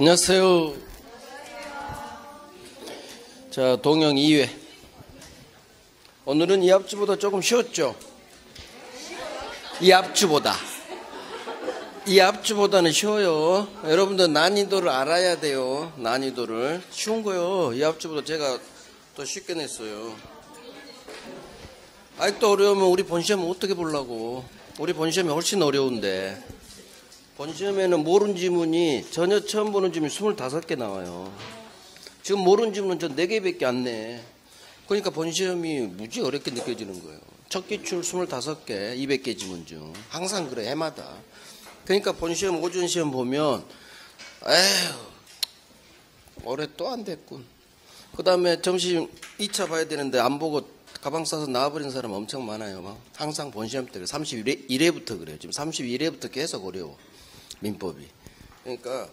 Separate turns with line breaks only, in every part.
안녕하세요. 자, 동영 2회. 오늘은 이 앞주보다 조금 쉬웠죠? 이 앞주보다는 쉬워요. 여러분들 난이도를 알아야 돼요. 난이도를. 쉬운 거요. 이 앞주보다 제가 더 쉽게 냈어요. 아직도 어려우면 우리 본시험 어떻게 보려고. 우리 본시험이 훨씬 어려운데. 본시험에는 모르는 지문이 전혀 처음 보는 지문이 25개 나와요. 지금 모르는 지문은 전 4개밖에 안 내. 그러니까 본시험이 무지 어렵게 느껴지는 거예요. 첫 기출 25개, 200개 지문 중. 항상 그래, 해마다. 그러니까 본시험, 오전 시험 보면 에휴, 올해 또 안 됐군. 그 다음에 점심 2차 봐야 되는데 안 보고 가방 싸서 나와버린 사람 엄청 많아요. 막. 항상 본시험 때 31회부터 그래요. 지금 31회부터 계속 어려워. 민법이. 그러니까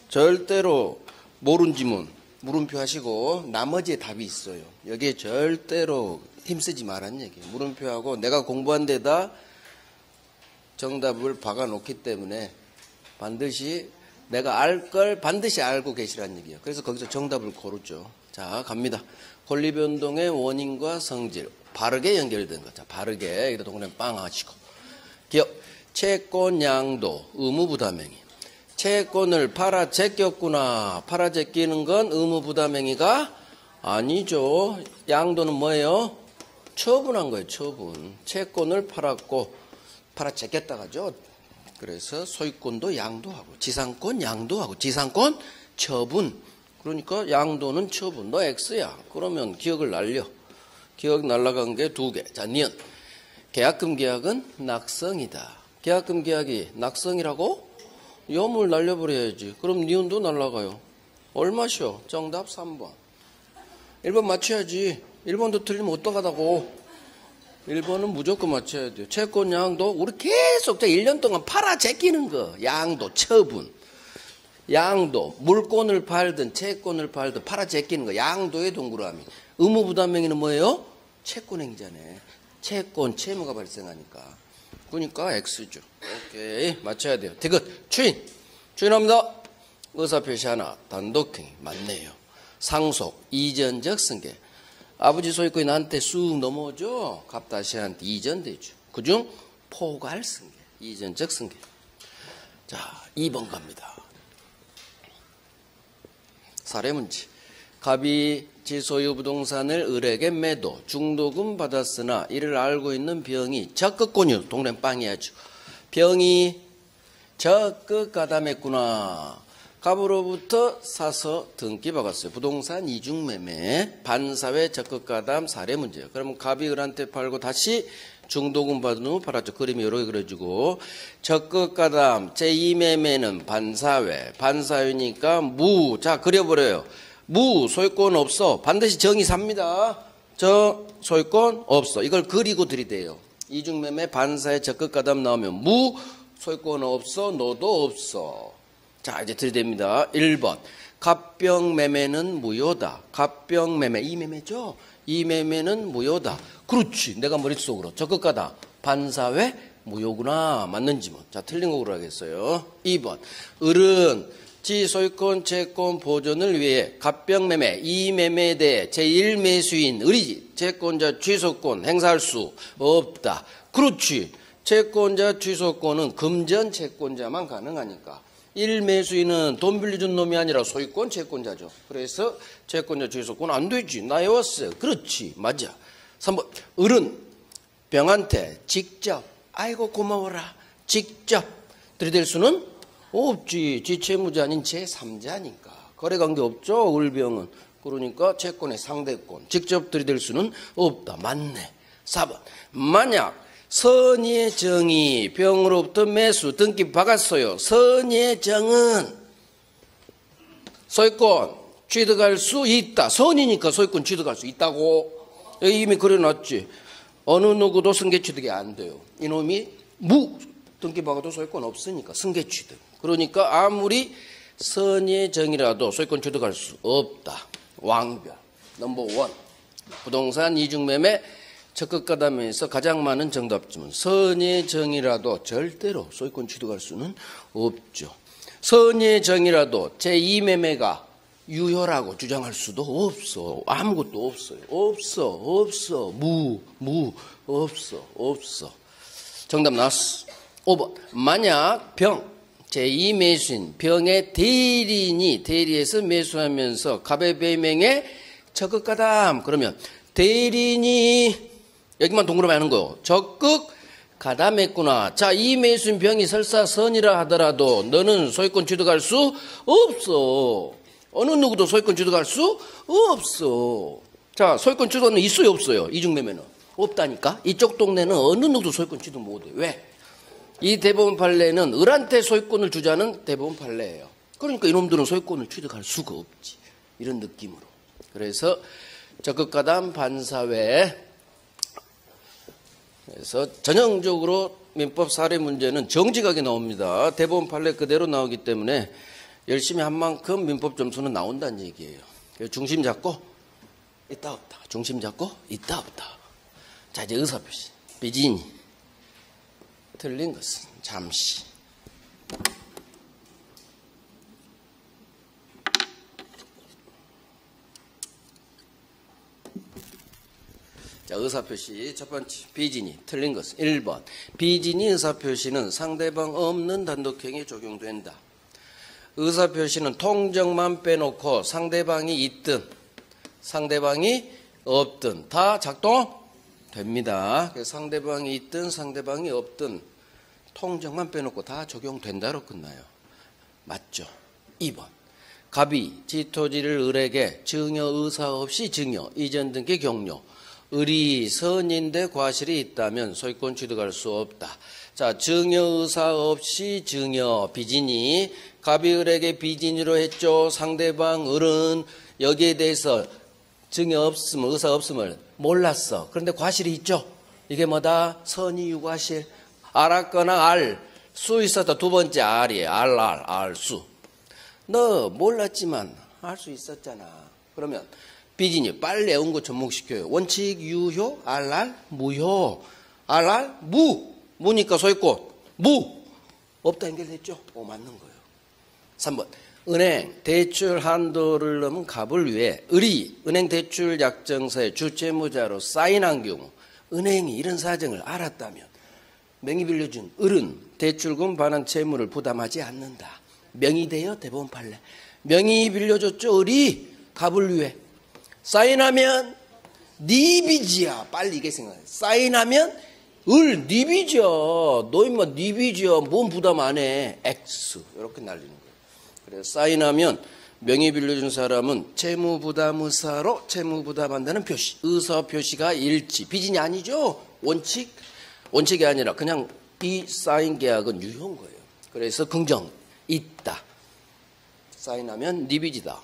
절대로 모르는 지문 물음표 하시고 나머지에 답이 있어요. 여기에 절대로 힘쓰지 말란 얘기예요. 물음표하고 내가 공부한 데다 정답을 박아놓기 때문에 반드시 내가 알 걸 반드시 알고 계시라는 얘기예요. 그래서 거기서 정답을 고르죠. 자, 갑니다. 권리변동의 원인과 성질 바르게 연결된 거. 자, 바르게 이렇게 동그라미 빵 하시고 기억. 채권 양도 의무부담행위. 채권을 팔아 제꼈구나. 팔아 제끼는 건 의무부담행위가 아니죠. 양도는 뭐예요? 처분한 거예요. 처분. 채권을 팔았고 팔아 제꼈다 가죠. 그래서 소유권도 양도하고 지상권 양도하고 지상권 처분. 그러니까 양도는 처분. 너 X야. 그러면 기억을 날려. 기억 날라간 게 2개. 자, 니은. 계약금 계약은 낙성이다. 계약금 계약이 낙성이라고? 염을 날려버려야지. 그럼 니은도 날라가요. 얼마시오? 정답 3번. 1번 맞춰야지. 1번도 틀리면 어떡하다고. 1번은 무조건 맞춰야 돼요. 채권 양도 우리 계속 1년 동안 팔아 제끼는 거. 양도 처분. 양도 물권을 팔든 채권을 팔든 팔아 제끼는 거. 양도의 동그라미. 의무부담행위는 뭐예요? 채권행위자네. 채권 채무가 발생하니까. 그러니까 X죠. 오케이. 맞춰야 돼요. 디귿. 추인합니다. 의사표시 하나. 단독행위. 맞네요. 상속. 이전적 승계. 아버지 소유권이 나한테 쑥 넘어오죠. 갑다시한테 이전되죠. 그중 포괄 승계. 이전적 승계. 자, 2번 갑니다. 사례문제. 갑이 지소유 부동산을 을에게 매도, 중도금 받았으나 이를 알고 있는 병이 적극 권유, 동네 빵이야죠. 병이 적극 가담했구나. 갑으로부터 사서 등기 박았어요. 부동산 이중매매, 반사회 적극 가담 사례 문제예요. 그러면 갑이 을한테 팔고 다시 중도금 받은 후 팔았죠. 그림이 여러 개 그려지고 적극 가담, 제2매매는 반사회, 반사회니까 무, 자 그려버려요. 무, 소유권 없어. 반드시 정의 삽니다. 소유권 없어. 이걸 그리고 들이대요. 이중매매 반사에 적극 가담 나오면 무, 소유권 없어. 너도 없어. 자, 이제 들이댑니다. 1번. 갑병매매는 무효다. 갑병매매. 이 매매죠? 이 매매는 무효다. 그렇지. 내가 머릿속으로 적극 가담. 반사회 무효구나. 맞는 지문. 자, 틀린 거 고르겠어요. 2번. 을은 지소유권 채권 보존을 위해 갑병매매, 이 매매에 대해 제1매수인 을이 채권자 취소권 행사할 수 없다. 그렇지. 채권자 취소권은 금전 채권자만 가능하니까. 1매수인은 돈 빌려준 놈이 아니라 소유권 채권자죠. 그래서 채권자 취소권 안 되지. 나 외웠어요. 그렇지. 맞아. 3번. 을은 병한테 직접 아이고 고마워라. 직접 들이댈 수는 없지. 지채무자 아닌 제3자니까. 거래관계 없죠. 을병은. 그러니까 채권의 상대권. 직접 들이댈 수는 없다. 맞네. 4번. 만약 선의의 정이 병으로부터 매수 등기 박았어요. 선의의 정은 소유권 취득할 수 있다. 선이니까 소유권 취득할 수 있다고. 여기 이미 그려놨지. 어느 누구도 승계 취득이 안 돼요. 이놈이 무 등기 박아도 소유권 없으니까 승계 취득. 그러니까 아무리 선의의 정이라도 소유권 취득할 수 없다. 왕별. 넘버 원. 부동산 이중매매 적극 가담에서 가장 많은 정답 지문. 선의의 정이라도 절대로 소유권 취득할 수는 없죠. 선의의 정이라도 제2매매가 유효라고 주장할 수도 없어. 아무것도 없어요. 없어. 없어. 정답 나왔어. 5번. 만약 병, 제2매수인 병의 대리인이 대리해서 매수하면서 갑의 배명에 적극가담. 그러면 대리인이 여기만 동그라미 하는 거. 적극 가담했구나. 자, 이 매수인 병이 설사 선이라 하더라도 너는 소유권 취득할 수 없어. 어느 누구도 소유권 취득할 수 없어. 자, 소유권 취득은 있어요, 없어요? 이중매매는 없다니까. 이쪽 동네는 어느 누구도 소유권 취득 못해. 왜? 이 대법원 판례는 을한테 소유권을 주자는 대법원 판례예요. 그러니까 이놈들은 소유권을 취득할 수가 없지. 이런 느낌으로. 그래서 적극가담 반사회. 그래서 전형적으로 민법 사례 문제는 정직하게 나옵니다. 대법원 판례 그대로 나오기 때문에 열심히 한 만큼 민법 점수는 나온다는 얘기예요. 중심 잡고 있다 없다. 중심 잡고 있다 없다. 자, 이제 의사표시. 비진이. 틀린 것은 잠시. 자, 의사표시 첫 번째. 비진이. 틀린 것은 1번. 비진이 의사표시는 상대방 없는 단독행위에 적용된다. 의사표시는 통정만 빼놓고 상대방이 있든 상대방이 없든 다 작동됩니다. 그래서 상대방이 있든 상대방이 없든 통정만 빼놓고 다 적용된다로 끝나요. 맞죠? 2번. 갑이 지토지를 을에게 증여 의사 없이 증여, 이전 등기 격려. 을이 선인데 과실이 있다면 소유권 취득할 수 없다. 자, 증여 의사 없이 증여. 비진이 갑이 을에게 비진이로 했죠. 상대방 을은 여기에 대해서 증여 없음을, 의사 없음을 몰랐어. 그런데 과실이 있죠. 이게 뭐다? 선의 유과실. 알았거나 알 수 있었다. 두 번째 알이에요. 알수. 너 몰랐지만 알 수 있었잖아. 그러면 비진이 빨리 애운거 접목시켜요. 원칙 유효, 무효. 무니까 소유권. 없다 연결됐죠? 맞는 거예요. 3번. 은행 대출 한도를 넘은 갑을 위해 을이 은행 대출 약정서에 주채무자로 사인한 경우 은행이 이런 사정을 알았다면 명의 빌려준 을은 대출금 반환 채무를 부담하지 않는다. 명의돼요. 대법원 판례. 명의 빌려줬죠. 을이 갑을 위해. 사인하면 네 빚이야. 빨리 이게 생각해. 사인하면 을 네 빚이야. 너 임마 네 빚이야. 뭔 부담 안 해. X. 이렇게 날리는 거예요. 그래서 사인하면 명의 빌려준 사람은 채무부담 의사로 채무부담한다는 표시. 의사 표시가 일치. 빚이 아니죠. 원칙이 아니라 그냥 이 사인 계약은 유효한 거예요. 그래서 긍정 있다. 사인하면 네 빚이다.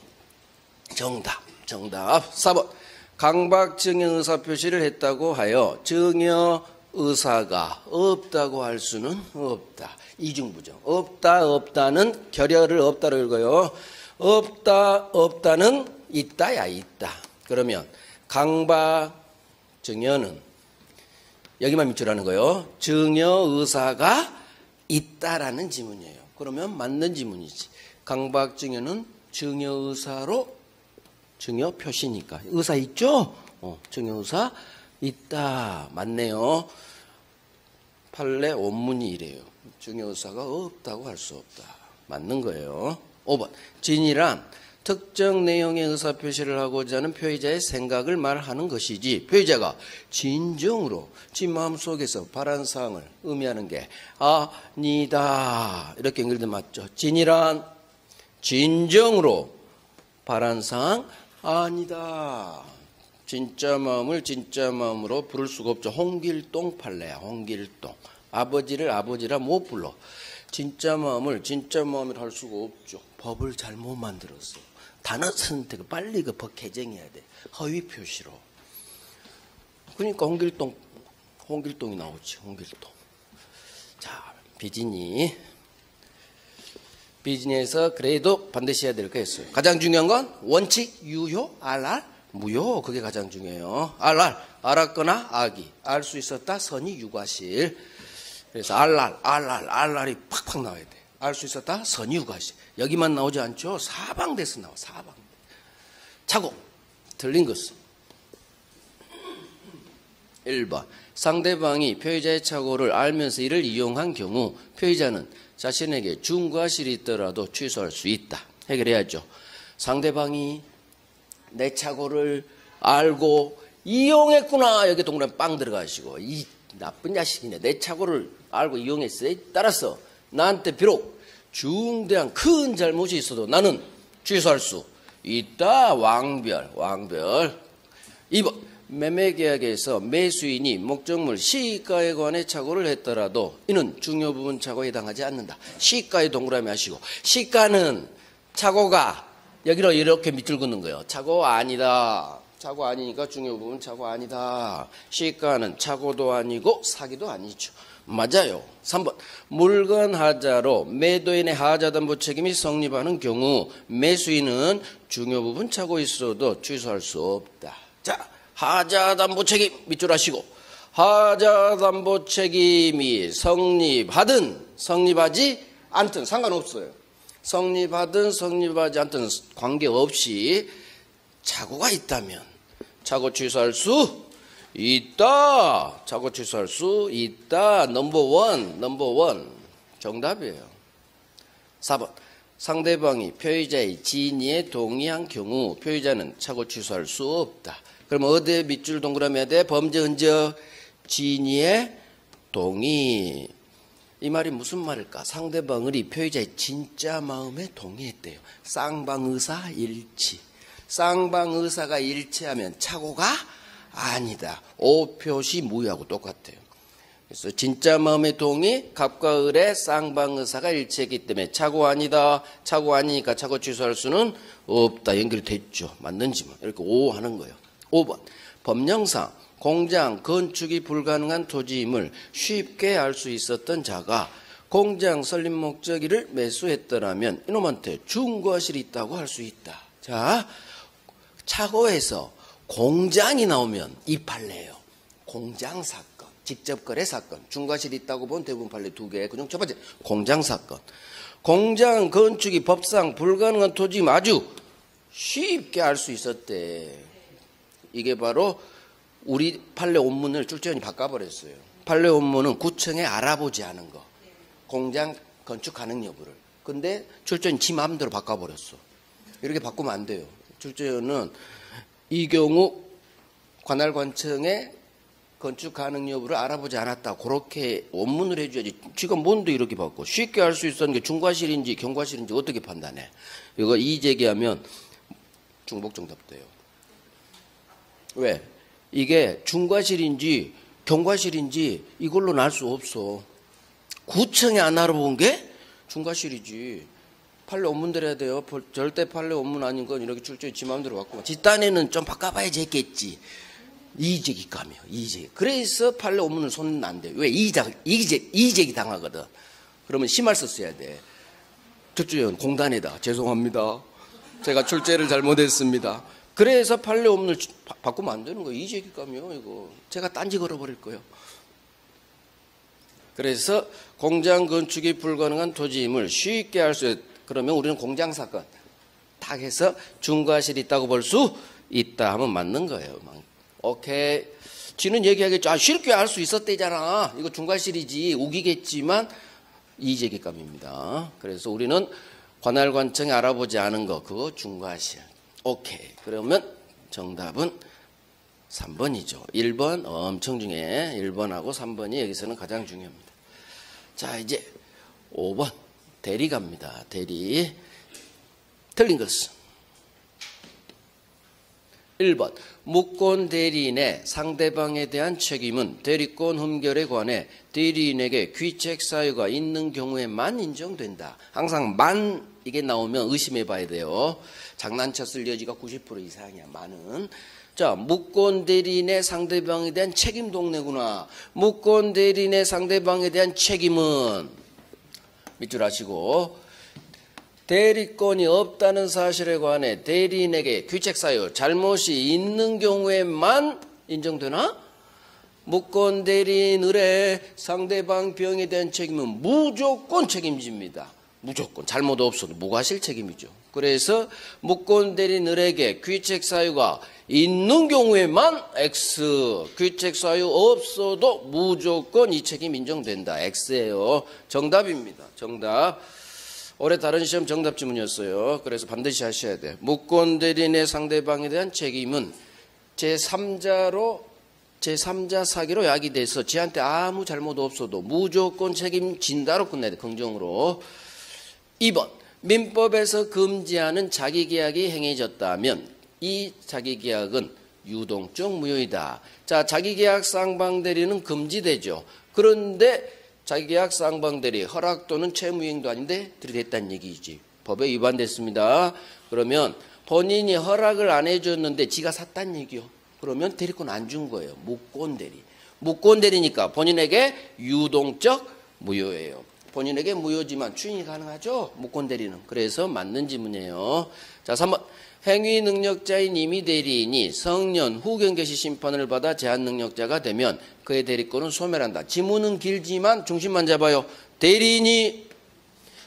정답. 4번. 강박 증여 의사 표시를 했다고 하여 증여 의사가 없다고 할 수는 없다. 이중부정. 없다는 결여를 없다로 읽어요. 없다는 있다야 있다. 그러면 강박 증여는 여기만 밑줄하는 거예요. 증여 의사가 있다라는 지문이에요. 그러면 맞는 지문이지. 강박 증여는 증여 의사로 증여 표시니까. 의사 있죠? 증여 의사 있다. 맞네요. 판례 원문이 이래요. 증여 의사가 없다고 할 수 없다. 맞는 거예요. 5번. 진이란 특정 내용의 의사 표시를 하고자 하는 표의자의 생각을 말하는 것이지 표의자가 진정으로 지 마음속에서 바란 사항을 의미하는 게 아니다. 이렇게 연결되면 맞죠. 진이란 진정으로 바란 사항 아니다. 진짜 마음을 진짜 마음으로 부를 수가 없죠. 홍길동 판례야. 홍길동. 아버지를 아버지라 못 불러. 진짜 마음을 진짜 마음으로 할 수가 없죠. 법을 잘못 만들었어. 단어 선택을 빨리 그 법 개정해야 돼. 허위 표시로. 그러니까 홍길동이 나오지. 홍길동. 자, 비즈니에서 그래도 반드시 해야 될 거 했어요. 가장 중요한 건 원칙, 유효, 무효. 그게 가장 중요해요. 알았거나 악이. 알 수 있었다. 선의 유과실. 그래서 알랄이 팍팍 나와야 돼. 알 수 있었다? 선유과실. 여기만 나오지 않죠? 사방대에서 나와. 사방. 착오. 틀린 것은 1번. 상대방이 표의자의 착오를 알면서 이를 이용한 경우 표의자는 자신에게 중과실이 있더라도 취소할 수 있다. 해결해야죠. 상대방이 내 착오를 알고 이용했구나. 여기 동그라미 빵 들어가시고, 이 나쁜 자식이네. 내 착오를 알고 이용했어요. 따라서 나한테 비록 중대한 큰 잘못이 있어도 나는 취소할 수 있다. 왕별. 2번. 매매계약에서 매수인이 목적물 시가에 관해 착오를 했더라도 이는 중요 부분 착오에 해당하지 않는다. 시가에 동그라미 하시고, 시가는 착오가 여기로 이렇게 밑줄 긋는 거예요. 착오 아니다. 착오 아니니까 중요 부분 착오 아니다. 시가는 착오도 아니고 사기도 아니죠. 맞아요. 3번. 물건 하자로 매도인의 하자담보 책임이 성립하는 경우 매수인은 중요 부분 착오 있어도 취소할 수 없다. 자, 하자담보 책임 밑줄 하시고, 하자담보 책임이 성립하든 성립하지 않든 상관없어요. 성립하든 성립하지 않든 관계없이 착오가 있다면 착오 취소할 수 있다. 착오 취소할 수 있다. 넘버원 정답이에요. 4번. 상대방이 표의자의 진위에 동의한 경우 표의자는 착오 취소할 수 없다. 그럼 어디에 밑줄 동그라미 해야 돼? 범죄 흔적 진위에 동의. 이 말이 무슨 말일까? 상대방이 표의자의 진짜 마음에 동의했대요. 쌍방의사 일치. 쌍방의사가 일치하면 착오가 아니다. 오표시 무효하고 똑같아요. 그래서 진짜 마음의 동의, 갑과 을의 쌍방의사가 일치했기 때문에 착오 아니다. 착오 아니니까 착오 취소할 수는 없다. 연결됐죠. 맞는지 이렇게 오 하는 거예요. 5번. 법령상 공장 건축이 불가능한 토지임을 쉽게 알 수 있었던 자가 공장 설립 목적이를 매수했더라면 이놈한테 중과실이 있다고 할 수 있다. 자, 착오에서 공장이 나오면 이 판례예요. 공장 사건, 직접 거래 사건, 중과실이 있다고 본 대부분 판례 2개. 그중 첫 번째 공장 사건. 공장 건축이 법상 불가능한 토지임 아주 쉽게 알 수 있었대. 이게 바로 우리 판례 원문을 출제원이 바꿔버렸어요. 판례 원문은 구청에 알아보지 않은 거. 공장 건축 가능 여부를. 근데 출제원이 지 마음대로 바꿔버렸어. 이렇게 바꾸면 안 돼요. 출제원은 이 경우 관할관청에 건축 가능 여부를 알아보지 않았다. 그렇게 원문을 해줘야지. 지금 뭔데 이렇게 바꿔. 쉽게 알 수 있었는 게 중과실인지 경과실인지 어떻게 판단해. 이거 이의제기하면 중복정답 돼요. 왜? 이게 중과실인지 경과실인지 이걸로는 알 수 없어. 구청이 안 알아본 게 중과실이지. 판례 원문대로 해야 돼요. 절대 판례 원문 아닌 건 이렇게 출제히 지 마음대로 바꾸면 뒷단에는 좀 바꿔봐야지 했겠지. 이의제기감이요. 이의제기. 그래서 판례 원문을 손은 안 돼. 왜? 이의제기 당하거든. 그러면 심할서 써야 돼. 출제위원 공단에다 죄송합니다. 제가 출제를 잘못했습니다. 그래서 판례 원문을 바꾸면 안 되는 거예요. 이의제기감이요. 이거 제가 딴지 걸어버릴 거예요. 그래서 공장 건축이 불가능한 토지임을 쉽게 알 수 있다. 그러면 우리는 공장 사건 딱 해서 중과실이 있다고 볼 수 있다 하면 맞는 거예요. 오케이. 지는 얘기하겠죠. 아, 쉽게 알 수 있었대잖아. 이거 중과실이지. 우기겠지만 이의제기감입니다. 그래서 우리는 관할관청에 알아보지 않은 거 그거 중과실. 오케이. 그러면 정답은 3번이죠. 1번 엄청 중요해. 1번하고 3번이 여기서는 가장 중요합니다. 자, 이제 5번 대리 갑니다. 대리. 틀린 것은 1번 무권 대리인의 상대방에 대한 책임은 대리권 흠결에 관해 대리인에게 귀책 사유가 있는 경우에만 인정된다. 항상 만 이게 나오면 의심해 봐야 돼요. 장난쳤을 여지가 90% 이상이야. 만은. 자, 무권 대리인의 상대방에 대한 책임 동네구나. 무권 대리인의 상대방에 대한 책임은 밑줄 하시고 대리권이 없다는 사실에 관해 대리인에게 귀책 사유, 잘못이 있는 경우에만 인정되나? 무권 대리인 의뢰 상대방 병에 대한 책임은 무조건 책임집니다. 무조건 잘못 없어도 무과실 책임이죠. 그래서 묵건 대리인 을에게 귀책 사유가 있는 경우에만 X, 귀책 사유 없어도 무조건 이 책임 인정된다. X예요. 정답입니다. 정답. 올해 다른 시험 정답 지문이었어요. 그래서 반드시 하셔야 돼. 묵건 대리인의 상대방에 대한 책임은 제3자 사기로 야기돼서 지한테 아무 잘못 없어도 무조건 책임진다로 끝내야 돼. 긍정으로. 2번. 민법에서 금지하는 자기계약이 행해졌다면 이 자기계약은 유동적 무효이다. 자, 자기계약 쌍방대리는 금지되죠. 그런데 자기계약 쌍방대리 허락 또는 채무이행도 아닌데 들이댔다는 얘기지. 법에 위반됐습니다. 그러면 본인이 허락을 안 해줬는데 지가 샀다는 얘기요. 그러면 대리권 안 준 거예요. 묵건대리. 묵건대리니까 본인에게 유동적 무효예요. 본인에게 무효지만 추인이 가능하죠. 묵건대리는. 그래서 맞는 지문이에요. 자, 3번. 행위 능력자인 임의 대리인이 성년 후 경계시 심판을 받아 제한 능력자가 되면 그의 대리권은 소멸한다. 지문은 길지만 중심만 잡아요. 대리인이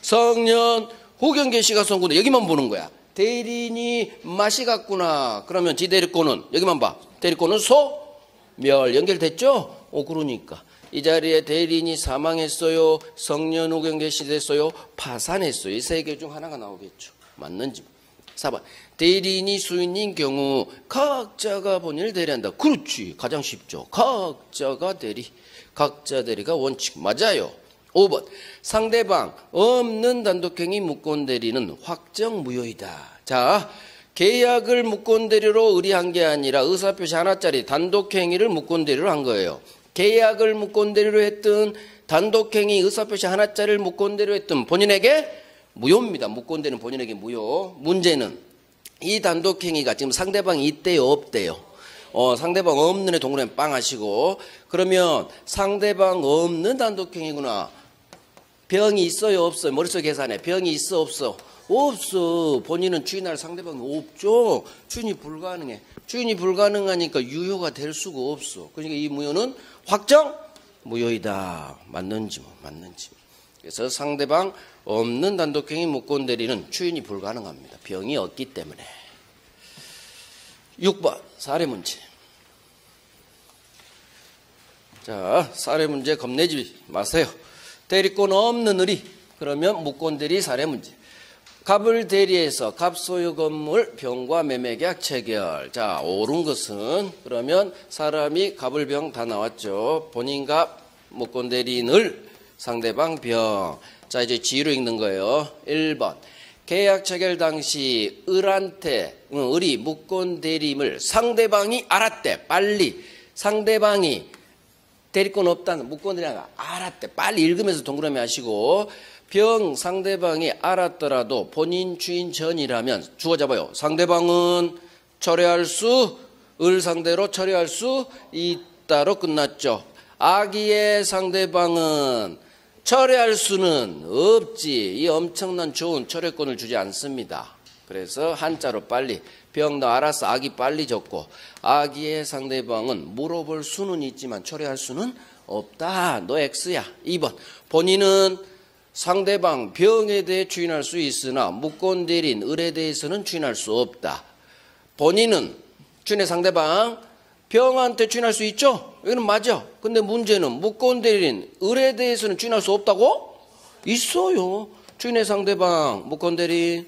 성년 후 경계시가 선고돼. 여기만 보는 거야. 대리인이 맛이 갔구나. 그러면 지 대리권은 여기만 봐. 대리권은 소멸. 연결됐죠? 그러니까. 이 자리에 대리인이 사망했어요. 성년 후 경계시 됐어요. 파산했어요. 이 세 개 중 하나가 나오겠죠. 맞는 지문. 4번. 대리인이 수인인 경우 각자가 본인을 대리한다. 그렇지. 가장 쉽죠. 각자가 대리. 각자 대리가 원칙. 맞아요. 5번. 상대방 없는 단독행위 묵건대리는 확정무효이다. 자, 계약을 묵건대리로 의뢰한 게 아니라 의사표시 하나짜리 단독행위를 묵건대리로 한 거예요. 계약을 묵건대리로 했든 단독행위 의사표시 하나짜리를 묵건대리로 했든 본인에게 무효입니다. 묵건대리는 본인에게 무효. 문제는 이 단독행위가 지금 상대방이 있대요, 없대요? 상대방 없는 애 동그라미 빵 하시고, 그러면 상대방 없는 단독행위구나. 병이 있어요, 없어요? 머릿속 계산해. 병이 있어, 없어? 없어. 본인은 추인할 상대방이 없죠. 추인이 불가능해. 추인이 불가능하니까 유효가 될 수가 없어. 그러니까 이 무효는 확정 무효이다. 맞는 지문, 맞는 지문. 그래서 상대방 없는 단독행위 묵건대리는 추인이 불가능합니다. 병이 없기 때문에. 6번 사례문제. 자, 사례문제 겁내지 마세요. 대리권 없는 의리. 그러면 묵건대리 사례문제. 갑을 대리해서 갑소유 건물 병과 매매계약 체결. 자, 옳은 것은 그러면 사람이 갑을 병 다 나왔죠. 본인 갑, 묵건대리인 을, 상대방 병. 자, 이제 지로 읽는 거예요. 1번. 계약 체결 당시 을이 묵건대리임을 상대방이 알았대. 빨리. 상대방이 대리권 없다는 묵건대리가 알았대. 빨리 읽으면서 동그라미 하시고. 병 상대방이 알았더라도 본인 추인 전이라면 주어 잡아요. 상대방은 철회할 수, 을 상대로 철회할 수 있다로 끝났죠. 악의의 상대방은 철회할 수는 없지. 이 엄청난 좋은 철회권을 주지 않습니다. 그래서 한자로 빨리. 병 너 알았어. 악의 빨리 적고. 악의의 상대방은 물어볼 수는 있지만 철회할 수는 없다. 너 X야. 2번. 본인은 상대방 병에 대해 추인할 수 있으나 묵건대리인 을에 대해서는 추인할 수 없다. 본인은 추인의 상대방 병한테 추인할 수 있죠? 이거는 맞아. 근데 문제는 묵건대리인 을에 대해서는 추인할 수 없다고? 있어요. 추인의 상대방 묵건대리인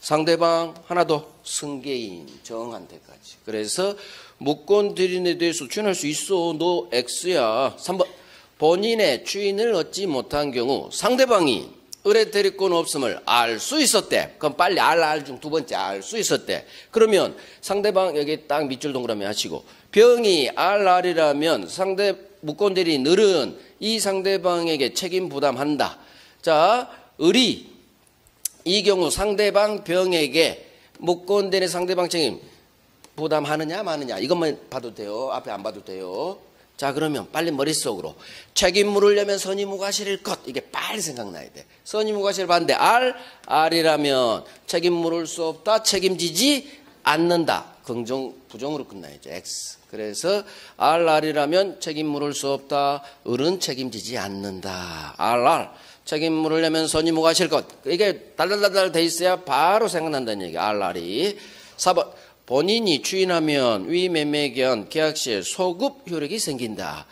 상대방 하나 더 승계인 정한테까지. 그래서 묵건대리인에 대해서 추인할 수 있어. 너 X야. 3번. 본인의 추인을 얻지 못한 경우 상대방이 을의 대리권 없음을 알 수 있었대. 그럼 빨리 알 중 두 번째 알 수 있었대. 그러면 상대방 여기 딱 밑줄 동그라미 하시고 병이 알이라면 묵건대리인 을은 이 상대방에게 책임 부담한다. 자, 을이 이 경우 상대방 병에게 묵건대리인 상대방 책임 부담하느냐 마느냐 이것만 봐도 돼요. 앞에 안 봐도 돼요. 자, 그러면 빨리 머릿속으로 책임 물으려면 선의무과실일 것. 이게 빨리 생각나야 돼. 선의무과실 반대 R이라면 책임 물을 수 없다. 책임지지 않는다. 긍정 부정으로 끝나야죠. X. 그래서 R이라면 책임 물을 수 없다. 을은 책임지지 않는다. RR. 책임물을 내면 선이 무과실 것. 이게 달달달달 돼 있어야 바로 생각난다는 얘기. 알알이. 4번. 본인이 추인하면 위매매견 계약시에 소급 효력이 생긴다.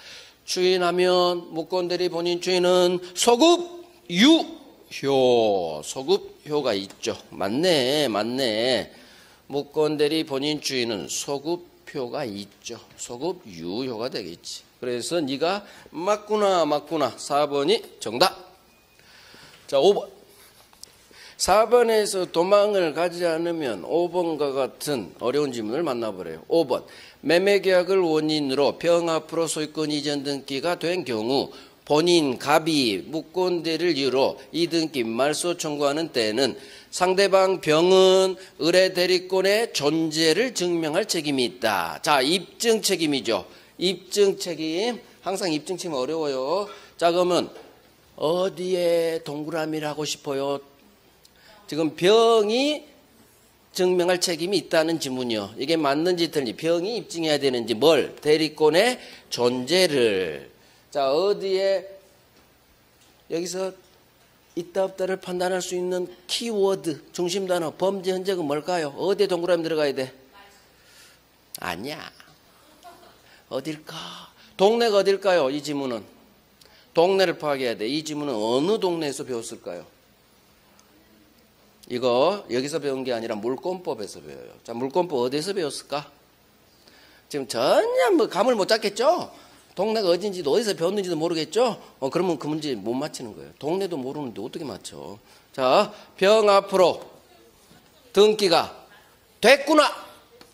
추인하면 무권대리 본인 추인은 소급 유효. 소급효가 있죠. 맞네. 무권대리 본인 추인은 소급효가 있죠. 소급 유효가 되겠지. 그래서 네가 맞구나. 4번이 정답. 자, 5번. 4번에서 도망을 가지 않으면 5번과 같은 어려운 질문을 만나보래요. 5번. 매매계약을 원인으로 병 앞으로 소유권 이전 등기가 된 경우 본인, 갑이, 무권대리를 이유로 이 등기 말소 청구하는 때에는 상대방 병은 의뢰 대리권의 존재를 증명할 책임이 있다. 자, 입증 책임이죠. 입증 책임. 항상 입증 책임 어려워요. 자, 그러면 어디에 동그라미를 하고 싶어요? 지금 병이 증명할 책임이 있다는 지문이요. 이게 맞는지 틀린지, 병이 입증해야 되는지, 뭘? 대리권의 존재를. 자, 어디에, 여기서 있다 없다를 판단할 수 있는 키워드, 중심 단어, 범죄 흔적은 뭘까요? 어디에 동그라미 들어가야 돼? 아니야. 어딜까? 동네가 어딜까요? 이 지문은. 동네를 파악해야 돼. 이 지문은 어느 동네에서 배웠을까요? 이거 여기서 배운 게 아니라 물권법에서 배워요. 자, 물권법 어디에서 배웠을까? 지금 전혀 뭐 감을 못 잡겠죠? 동네가 어딘지도 어디서 배웠는지도 모르겠죠? 그러면 그 문제 못 맞히는 거예요. 동네도 모르는데 어떻게 맞춰? 자, 병 앞으로 등기가 됐구나.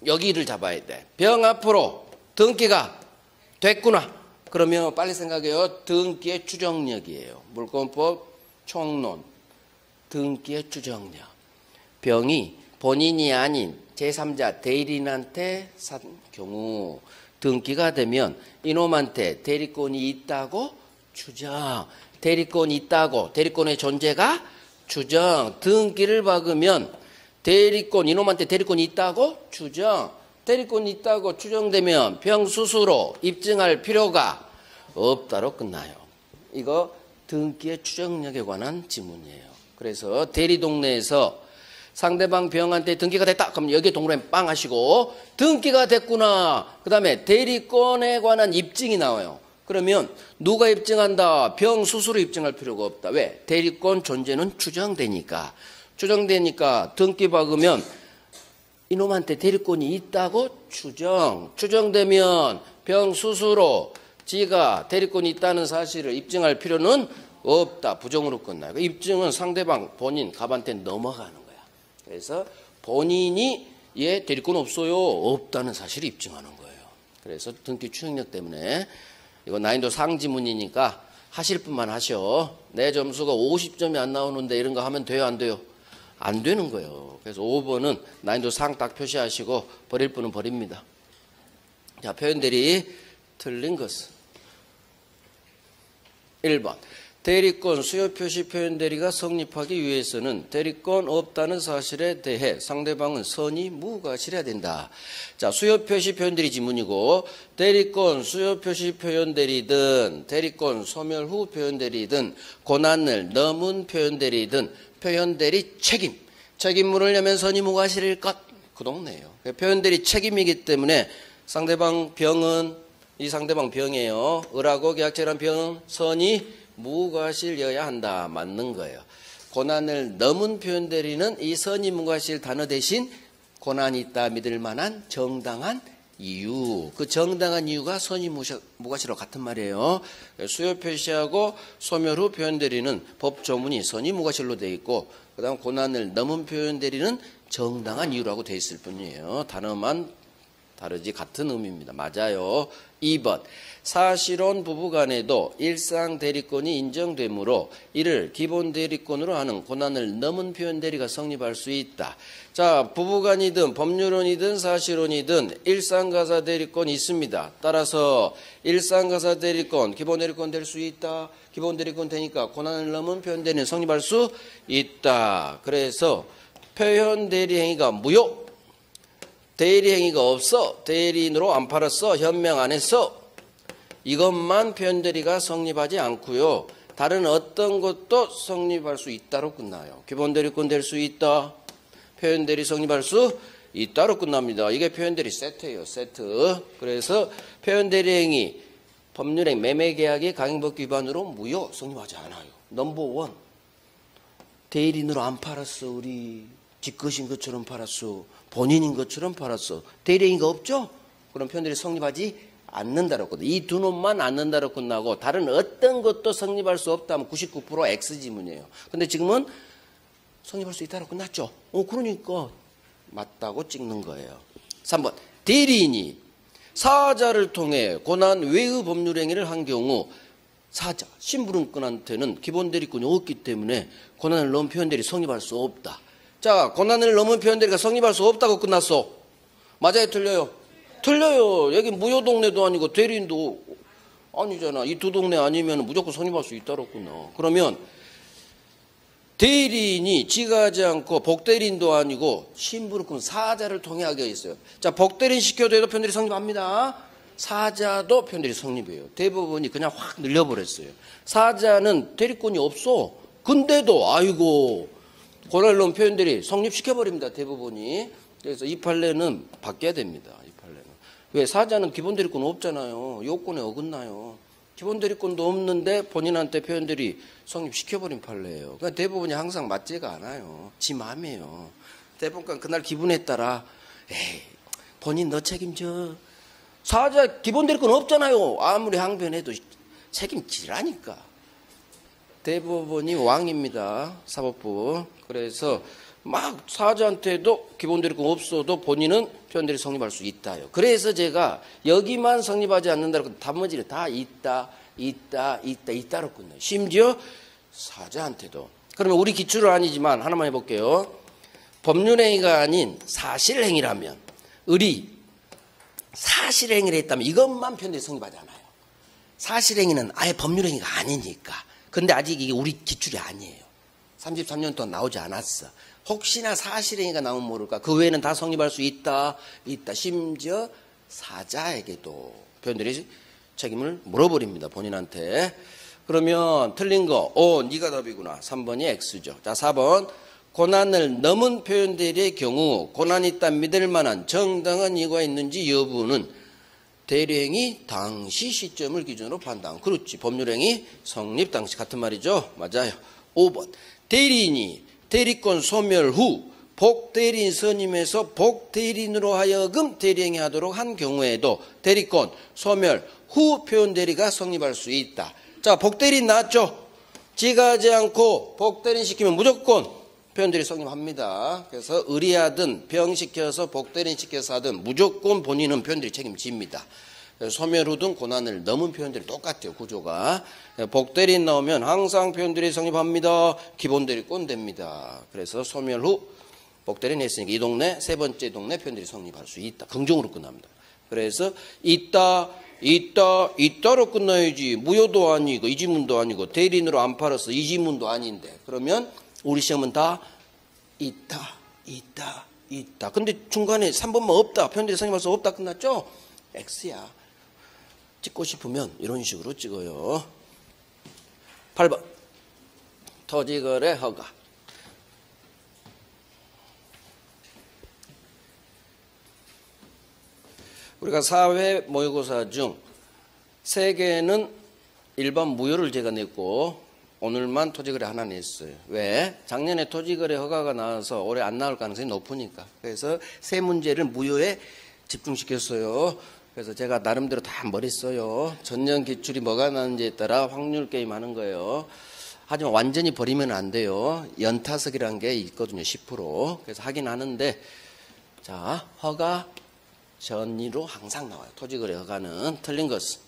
여기를 잡아야 돼. 병 앞으로 등기가 됐구나. 그러면 빨리 생각해요. 등기의 추정력이에요. 물권법 총론. 등기의 추정력. 병이 본인이 아닌 제3자 대리인한테 산 경우 등기가 되면 이놈한테 대리권이 있다고 추정. 대리권이 있다고. 대리권의 존재가 추정. 등기를 박으면 대리권, 이놈한테 대리권이 있다고 추정. 대리권이 있다고 추정되면 병 스스로 입증할 필요가 없다로 끝나요. 이거 등기의 추정력에 관한 지문이에요. 그래서 대리동네에서 상대방 병한테 등기가 됐다. 그럼 여기에 동그라미 빵 하시고 등기가 됐구나. 그 다음에 대리권에 관한 입증이 나와요. 그러면 누가 입증한다? 병 스스로 입증할 필요가 없다. 왜? 대리권 존재는 추정되니까. 추정되니까 등기 박으면 이놈한테 대리권이 있다고 추정. 추정되면 병 스스로 지가 대리권이 있다는 사실을 입증할 필요는 없다. 부정으로 끝나요. 입증은 상대방 본인 갑한테 넘어가는 거야. 그래서 본인이 얘 대리권 없어요. 없다는 사실을 입증하는 거예요. 그래서 등기 추정력 때문에 이거 난이도 상지문이니까 하실 분만 하셔. 내 점수가 50점이 안 나오는데 이런 거 하면 돼요? 안 돼요? 안 되는 거예요. 그래서 5번은 난이도 상 딱 표시하시고 버릴 분은 버립니다. 자, 표현들이 틀린 것은 1번. 대리권 수요 표시 표현 대리가 성립하기 위해서는 대리권 없다는 사실에 대해 상대방은 선이 무과실해야 된다. 자, 수요 표시 표현 대리 지문이고 대리권 수요 표시 표현 대리든 대리권 소멸 후 표현 대리든 고난을 넘은 표현 대리든 표현 대리 책임물을 내면 선이 무과실일 것. 그 동네예요. 표현 대리 책임이기 때문에 상대방 병은 이 상대방 병이에요. 을하고 계약체란 병은 선이 무과실이어야 한다. 맞는 거예요. 고난을 넘은 표현 대리는 이 선이 무과실 단어 대신 고난이 있다 믿을 만한 정당한 이유. 그 정당한 이유가 선이 무과실하고 같은 말이에요. 수요 표시하고 소멸 후 표현 대리는 법 조문이 선이 무과실로 되어 있고 그 다음 고난을 넘은 표현 대리는 정당한 이유라고 되어 있을 뿐이에요. 단어만 다르지 같은 의미입니다. 맞아요. 2번. 사실혼 부부간에도 일상 대리권이 인정되므로 이를 기본 대리권으로 하는 고난을 넘은 표현 대리가 성립할 수 있다. 자, 부부간이든 법률혼이든 사실혼이든 일상가사 대리권이 있습니다. 따라서 일상가사 대리권, 기본 대리권 될 수 있다. 기본 대리권 되니까 고난을 넘은 표현 대리는 성립할 수 있다. 그래서 표현 대리 행위가 무효. 대리 행위가 없어. 대리인으로 안 팔았어. 현명 안 했어. 이것만 표현 대리가 성립하지 않고요. 다른 어떤 것도 성립할 수 있다로 끝나요. 기본 대리권 될 수 있다. 표현 대리 성립할 수 있다로 끝납니다. 이게 표현 대리 세트예요. 세트. 그래서 표현 대리 행위, 법률행, 매매계약이 강행법 위반으로 무효 성립하지 않아요. 넘버 원. 대리인으로 안 팔았어. 우리 지 것인 것처럼 팔았어. 본인인 것처럼 팔았어. 대리행위가 없죠? 그럼 표현 대리 성립하지 않는다로 끝나. 이 두 놈만 않는다로 끝나고 다른 어떤 것도 성립할 수 없다면 99% X 지문이에요. 근데 지금은 성립할 수 있다로 끝났죠. 그러니까 맞다고 찍는 거예요. 3번. 대리인이 사자를 통해 고난 외의 법률 행위를 한 경우 사자, 심부름꾼한테는 기본 대리권이 없기 때문에 고난을 넘은 표현 대리 성립할 수 없다. 자, 고난을 넘은 표현 대리가 성립할 수 없다고 끝났어. 맞아요, 틀려요? 틀려요. 여기 무효 동네도 아니고 대리인도 아니잖아. 이 두 동네 아니면 무조건 성립할 수 있다고 끝나. 그러면 대리인이 지가 하지 않고 복대리인도 아니고 심부름꾼 사자를 통해 하게 있어요. 자, 복대리인 시켜도 해도 표현 대리 성립합니다. 사자도 표현 대리 성립이에요. 대법원이 그냥 확 늘려버렸어요. 사자는 대리권이 없어. 근데도 아이고 고난을 넘은 표현 대리 성립시켜버립니다. 대법원이. 그래서 이 판례는 바뀌어야 됩니다. 이 판례는. 왜? 사자는 기본 대리권 없잖아요. 요건에 어긋나요. 기본 대리권도 없는데 본인한테 표현 대리 성립시켜버린 판례예요. 그러니까 대법원이 항상 맞지가 않아요. 지 맘이에요. 대법관 그날 기분에 따라 에이 본인 너 책임져. 사자 기본 대리권 없잖아요. 아무리 항변해도 책임지라니까. 대법원이 왕입니다. 사법부. 그래서 막 사자한테도 기본 대리권 없어도 본인은 표현 대리 성립할 수 있다요. 그래서 제가 여기만 성립하지 않는다고 단문지를 다 있다로 끝나요. 심지어 사자한테도. 그러면 우리 기출은 아니지만 하나만 해볼게요. 법률행위가 아닌 사실행위라면 의리 사실행위를 했다면 이것만 표현 대리 성립하지 않아요. 사실행위는 아예 법률행위가 아니니까. 근데 아직 이게 우리 기출이 아니에요. 33년 동안 나오지 않았어. 혹시나 사실행위가 나오면 모를까. 그 외에는 다 성립할 수 있다. 심지어 사자에게도 표현들이 책임을 물어버립니다. 본인한테. 그러면 틀린 거. 네가 답이구나. 3번이 X죠. 자, 4번. 고난을 넘은 표현대리의 경우 고난이 있다 믿을 만한 정당한 이유가 있는지 여부는 대리행위 당시 시점을 기준으로 판단. 그렇지. 법률행위 성립 당시 같은 말이죠. 맞아요. 5번. 대리인이 대리권 소멸 후 복대리인 선임해서 복대리인으로 하여금 대리행위 하도록 한 경우에도 대리권 소멸 후 표현대리가 성립할 수 있다. 자, 복대리인 나왔죠? 지가 하지 않고 복대리인 시키면 무조건 표현대리 성립합니다. 그래서 의리하든 병시켜서 복대리인 시켜서 하든 무조건 본인은 표현대리 책임집니다. 소멸 후든 고난을 넘은 표현들이 똑같아요. 구조가. 복대리인 나오면 항상 표현들이 성립합니다. 기본대리권 됩니다. 그래서 소멸 후 복대리인 했으니까 이 동네 세 번째 동네 표현들이 성립할 수 있다. 긍정으로 끝납니다. 그래서 있다로 끝나야지. 무효도 아니고 이 지문도 아니고 대리인으로 안 팔았어. 이 지문도 아닌데. 그러면 우리 시험은 다 있다. 근데 중간에 3번만 없다. 표현들이 성립할 수 없다. 끝났죠? X야. 찍고 싶으면 이런 식으로 찍어요. 8번. 토지거래 허가. 우리가 4회 모의고사 중 3개는 일반 무효를 제가 냈고 오늘만 토지거래 하나 냈어요. 왜? 작년에 토지거래 허가가 나와서 올해 안 나올 가능성이 높으니까. 그래서 3문제를 무효에 집중시켰어요. 그래서 제가 나름대로 다 머리 써요. 전년 기출이 뭐가 나는지에 따라 확률 게임 하는 거예요. 하지만 완전히 버리면 안 돼요. 연타석이라는 게 있거든요. 10%. 그래서 하긴 하는데, 자, 허가 전이로 항상 나와요. 토지거래 허가는. 틀린 것은.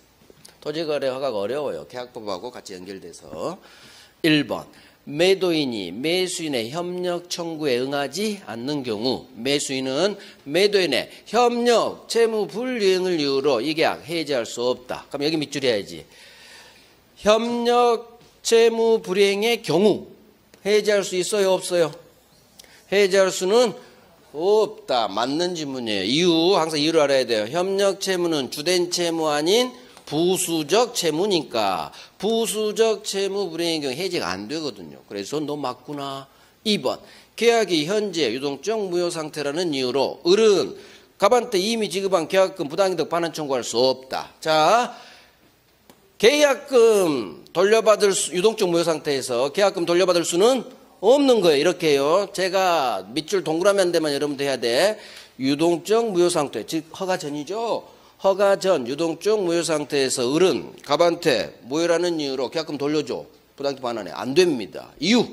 토지거래 허가가 어려워요. 계약법하고 같이 연결돼서. 1번. 매도인이 매수인의 협력 청구에 응하지 않는 경우 매수인은 매도인의 협력 채무 불이행을 이유로 이 계약 해지할 수 없다. 그럼 여기 밑줄 해야지. 협력 채무 불이행의 경우 해지할 수 있어요? 없어요? 해지할 수는 없다. 맞는 질문이에요. 이유 항상 이유를 알아야 돼요. 협력 채무는 주된 채무 아닌 부수적 채무니까 부수적 채무 불이행의 경우 해제가 안 되거든요. 그래서 너 맞구나. 2번 계약이 현재 유동적 무효 상태라는 이유로 을은 갑한테 이미 지급한 계약금 부당이득 반환 청구할 수 없다. 자, 계약금 돌려받을 유동적 무효 상태에서 계약금 돌려받을 수는 없는 거예요. 이렇게요. 제가 밑줄 동그라미 한 대만 여러분도 해야 돼. 유동적 무효 상태, 즉 허가 전이죠. 허가 전 유동적 무효 상태에서 을은 갑한테 무효라는 이유로 계약금 돌려줘. 부당이득 반환해. 안 됩니다. 이유.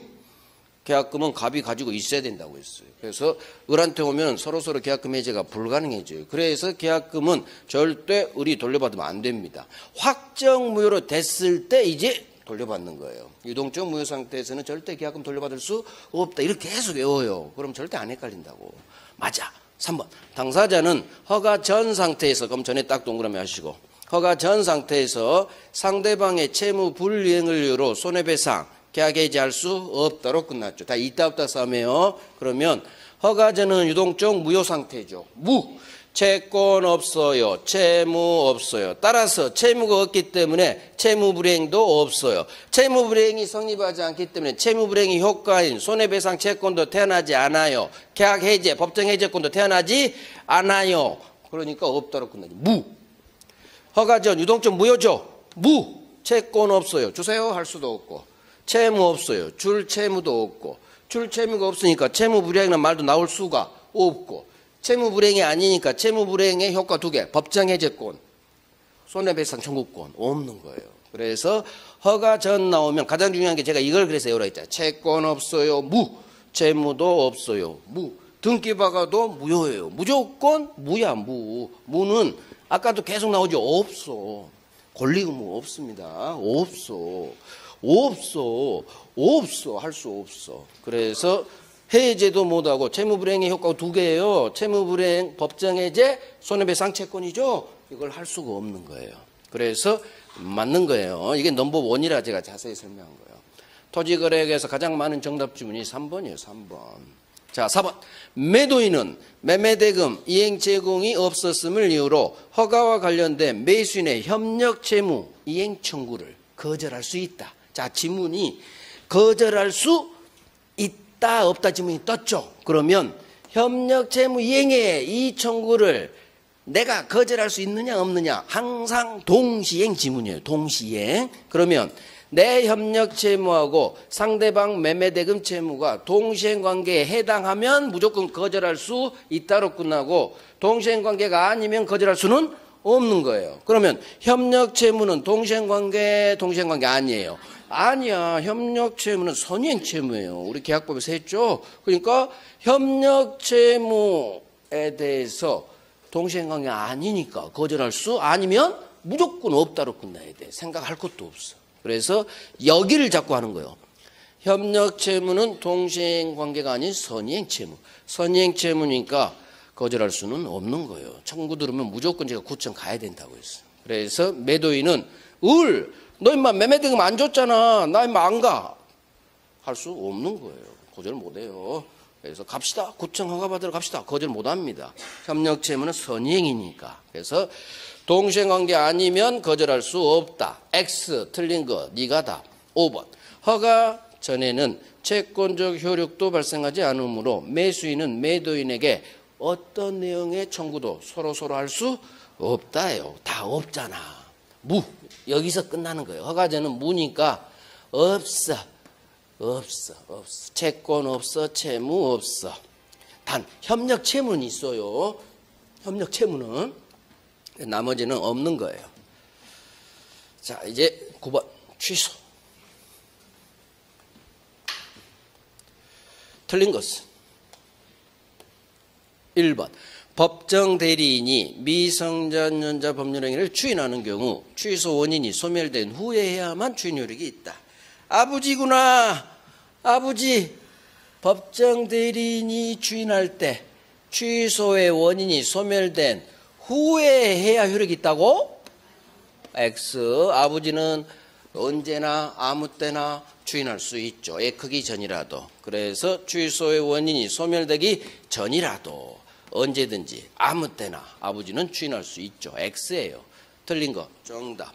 계약금은 갑이 가지고 있어야 된다고 했어요. 그래서 을한테 오면 서로서로 계약금 해제가 불가능해져요. 그래서 계약금은 절대 을이 돌려받으면 안 됩니다. 확정 무효로 됐을 때 이제 돌려받는 거예요. 유동적 무효 상태에서는 절대 계약금 돌려받을 수 없다. 이렇게 계속 외워요. 그럼 절대 안 헷갈린다고. 맞아. 3번. 당사자는 허가 전 상태에서, 그럼 전에 딱 동그라미 하시고, 허가 전 상태에서 상대방의 채무 불이행을 이유로 손해배상, 계약 해지할 수 없다로 끝났죠. 다 있다 없다 싸움이에요. 그러면 허가 전은 유동적 무효 상태죠. 채권 없어요. 채무 없어요. 따라서 채무가 없기 때문에 채무 불이행도 없어요. 채무 불이행이 성립하지 않기 때문에 채무 불이행이 효과인 손해배상 채권도 태어나지 않아요. 계약 해제, 법정 해제권도 태어나지 않아요. 그러니까 없다로 끝나죠. 허가 전 유동적 무효죠. 채권 없어요. 주세요 할 수도 없고, 채무 없어요. 줄 채무도 없고, 줄 채무가 없으니까 채무 불이행이라는 말도 나올 수가 없고, 채무 불이행이 아니니까 채무 불이행의 효과 2개, 법정 해제권, 손해배상 청구권 없는 거예요. 그래서 허가 전 나오면 가장 중요한 게 제가 이걸 그래서 외우라 했잖아요. 채권 없어요. 채무도 없어요. 등기 박아도 무효예요. 무조건 무야. 무는 아까도 계속 나오죠. 없어. 권리 의무 없습니다. 없어. 할 수 없어. 그래서 해제도 못하고 채무불이행의 효과가 2개예요. 채무불이행, 법정해제, 손해배상 채권이죠. 이걸 할 수가 없는 거예요. 그래서 맞는 거예요. 이게 넘버 1이라 제가 자세히 설명한 거예요. 토지거래액에서 가장 많은 정답 지문이 3번이에요. 3번. 자, 4번. 매도인은 매매대금 이행 제공이 없었음을 이유로 허가와 관련된 매수인의 협력 채무 이행 청구를 거절할 수 있다. 자, 지문이 거절할 수 있다 없다 지문이 떴죠. 그러면 협력 채무 이행에 이 청구를 내가 거절할 수 있느냐 없느냐 항상 동시행 지문이에요. 동시행. 그러면 내 협력 채무하고 상대방 매매대금 채무가 동시행 관계에 해당하면 무조건 거절할 수 있다로 끝나고, 동시행 관계가 아니면 거절할 수는 없는 거예요. 그러면 협력 채무는 동시행 관계 아니에요. 아니야. 협력 채무는 선의행 채무예요. 우리 계약법에서 했죠. 그러니까 협력 채무에 대해서 동시행 관계 아니니까 거절할 수, 아니면 무조건 없다로 끝나야 돼. 생각할 것도 없어. 그래서 여기를 자꾸 하는 거예요. 협력 채무는 동시행 관계가 아닌 선의행 채무. 선의행 채무니까 거절할 수는 없는 거예요. 청구 들으면 무조건 제가 구청 가야 된다고 했어요. 그래서 매도인은 너 임마 매매대금 안 줬잖아. 나 임마 안 가. 할 수 없는 거예요. 거절 못 해요. 그래서 갑시다. 구청 허가 받으러 갑시다. 거절 못 합니다. 협력 채무는 선의행이니까. 그래서 동시행 관계 아니면 거절할 수 없다. X 틀린 거 네가 답. 5번. 허가 전에는 채권적 효력도 발생하지 않으므로 매수인은 매도인에게 어떤 내용의 청구도 서로 할 수 없다예요. 다 없잖아. 여기서 끝나는 거예요. 허가전은 무니까 없어. 채권 없어. 채무 없어. 단 협력 채무는 있어요. 협력 채무는. 나머지는 없는 거예요. 자, 이제 9번 취소. 틀린 것은 1번. 법정 대리인이 미성년자 법률행위를 추인하는 경우 취소 원인이 소멸된 후에 해야만 추인 효력이 있다. 아버지구나. 아버지. 법정 대리인이 추인할 때 취소의 원인이 소멸된 후에 해야 효력이 있다고? X. 아버지는 언제나 아무 때나 추인할 수 있죠. 애 크기 전이라도. 그래서 취소의 원인이 소멸되기 전이라도 언제든지 아무 때나 아버지는 추인할 수 있죠. X예요. 틀린 거 정답.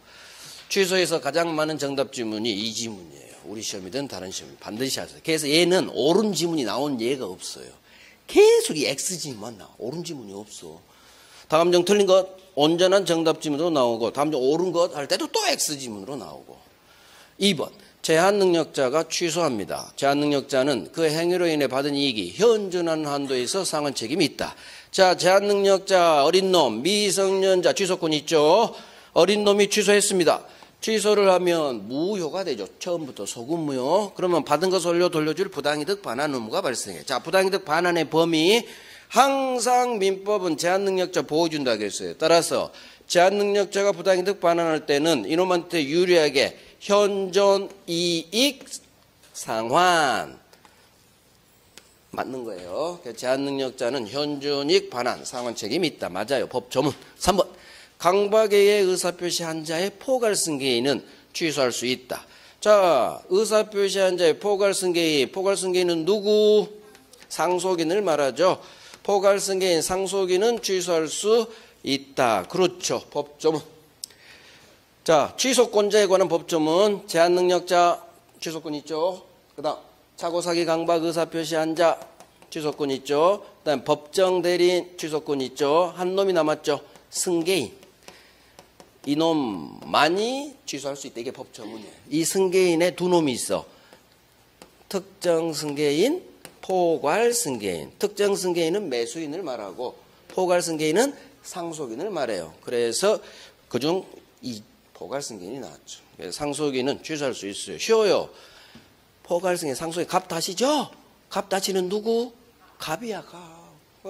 취소해서 가장 많은 정답 지문이 이 지문이에요. 우리 시험이든 다른 시험 반드시 하세요. 그래서 얘는 옳은 지문이 나온 예가 없어요. 계속 이 X 지문만 나와. 옳은 지문이 없어. 다음 중 틀린 것 온전한 정답 지문으로 나오고 다음 중 옳은 것 할 때도 또 X 지문으로 나오고. 2번 제한 능력자가 취소합니다. 제한 능력자는 그 행위로 인해 받은 이익이 현존하는 한도에서 상환 책임이 있다. 자, 제한 능력자 어린 놈 미성년자 취소권 있죠. 어린 놈이 취소했습니다. 취소를 하면 무효가 되죠. 처음부터 소급무효. 그러면 받은 것을 올려 돌려줄 부당이득 반환 의무가 발생해요. 자, 부당이득 반환의 범위 항상 민법은 제한능력자 보호준다고 했어요. 따라서 제한능력자가 부당이득 반환할 때는 이놈한테 유리하게 현존 이익 상환 맞는 거예요. 제한능력자는 현존이익 반환 상환 책임이 있다. 맞아요. 법조문. 3번 강박에 의사표시한 자의 포괄승계인은 취소할 수 있다. 자, 의사표시한 자의 포괄승계인. 포괄승계인은 누구? 상속인을 말하죠. 포괄승계인 상속인은 취소할 수 있다. 그렇죠. 법조문. 자, 취소권자에 관한 법조문. 제한능력자 취소권 있죠. 그 다음 차고사기 강박 의사표시한 자 취소권 있죠. 그 다음 법정대리인 취소권 있죠. 한 놈이 남았죠. 승계인. 이놈만이 취소할 수 있다. 이게 법조문이에요. 이 승계인에 두 놈이 있어. 특정 승계인, 포괄 승계인. 특정 승계인은 매수인을 말하고 포괄 승계인은 상속인을 말해요. 그래서 그중 이 포괄 승계인이 나왔죠. 그래서 상속인은 취소할 수 있어요. 쉬워요. 포괄 승계인 상속인 갑 다시죠? 갑 다시는 누구? 갑이야, 갑.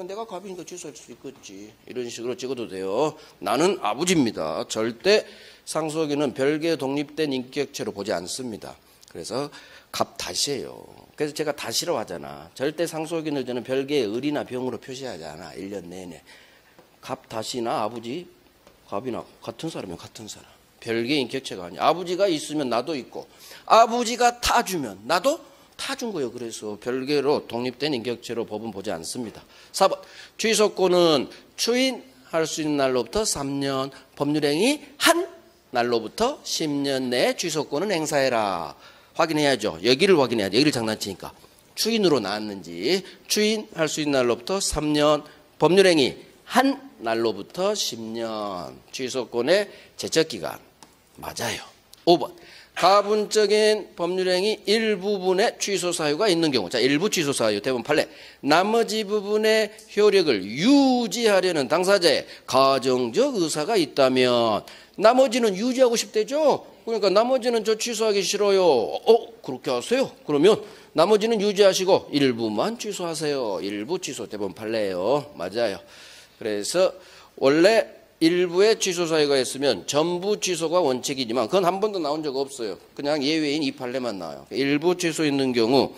내가 갑이니까 취소할 수 있겠지. 이런 식으로 찍어도 돼요. 나는 아버지입니다. 절대 상속인은 별개의 독립된 인격체로 보지 않습니다. 그래서 갑 다시예요. 그래서 제가 다시라고 하잖아. 절대 상속인을 저는 별개의 을이나 병으로 표시하지 않아. 1년 내내. 갑 다시나 아버지, 갑이나 같은 사람이면 같은 사람. 별개의 인격체가 아니야. 아버지가 있으면 나도 있고 아버지가 타주면 나도 타준 거예요. 그래서 별개로 독립된 인격체로 법은 보지 않습니다. 4번 취소권은 추인할 수 있는 날로부터 3년, 법률행위 한 날로부터 10년 내에 취소권은 행사해라. 확인해야죠. 여기를 확인해야죠. 여기를 장난치니까. 추인으로 나왔는지 추인할 수 있는 날로부터 3년, 법률행위 한 날로부터 10년. 취소권의 제척기간. 맞아요. 5번 가분적인 법률행위 일부분의 취소 사유가 있는 경우. 자, 일부 취소 사유 대부분 판례. 나머지 부분의 효력을 유지하려는 당사자의 가정적 의사가 있다면 나머지는 유지하고 싶대죠. 그러니까 나머지는 저 취소하기 싫어요. 그렇게 하세요. 그러면 나머지는 유지하시고 일부만 취소하세요. 일부 취소 대부분 판례예요. 맞아요. 그래서 원래 일부의 취소 사유가 있으면 전부 취소가 원칙이지만 그건 한 번도 나온 적 없어요. 그냥 예외인 이 판례만 나와요. 일부 취소 있는 경우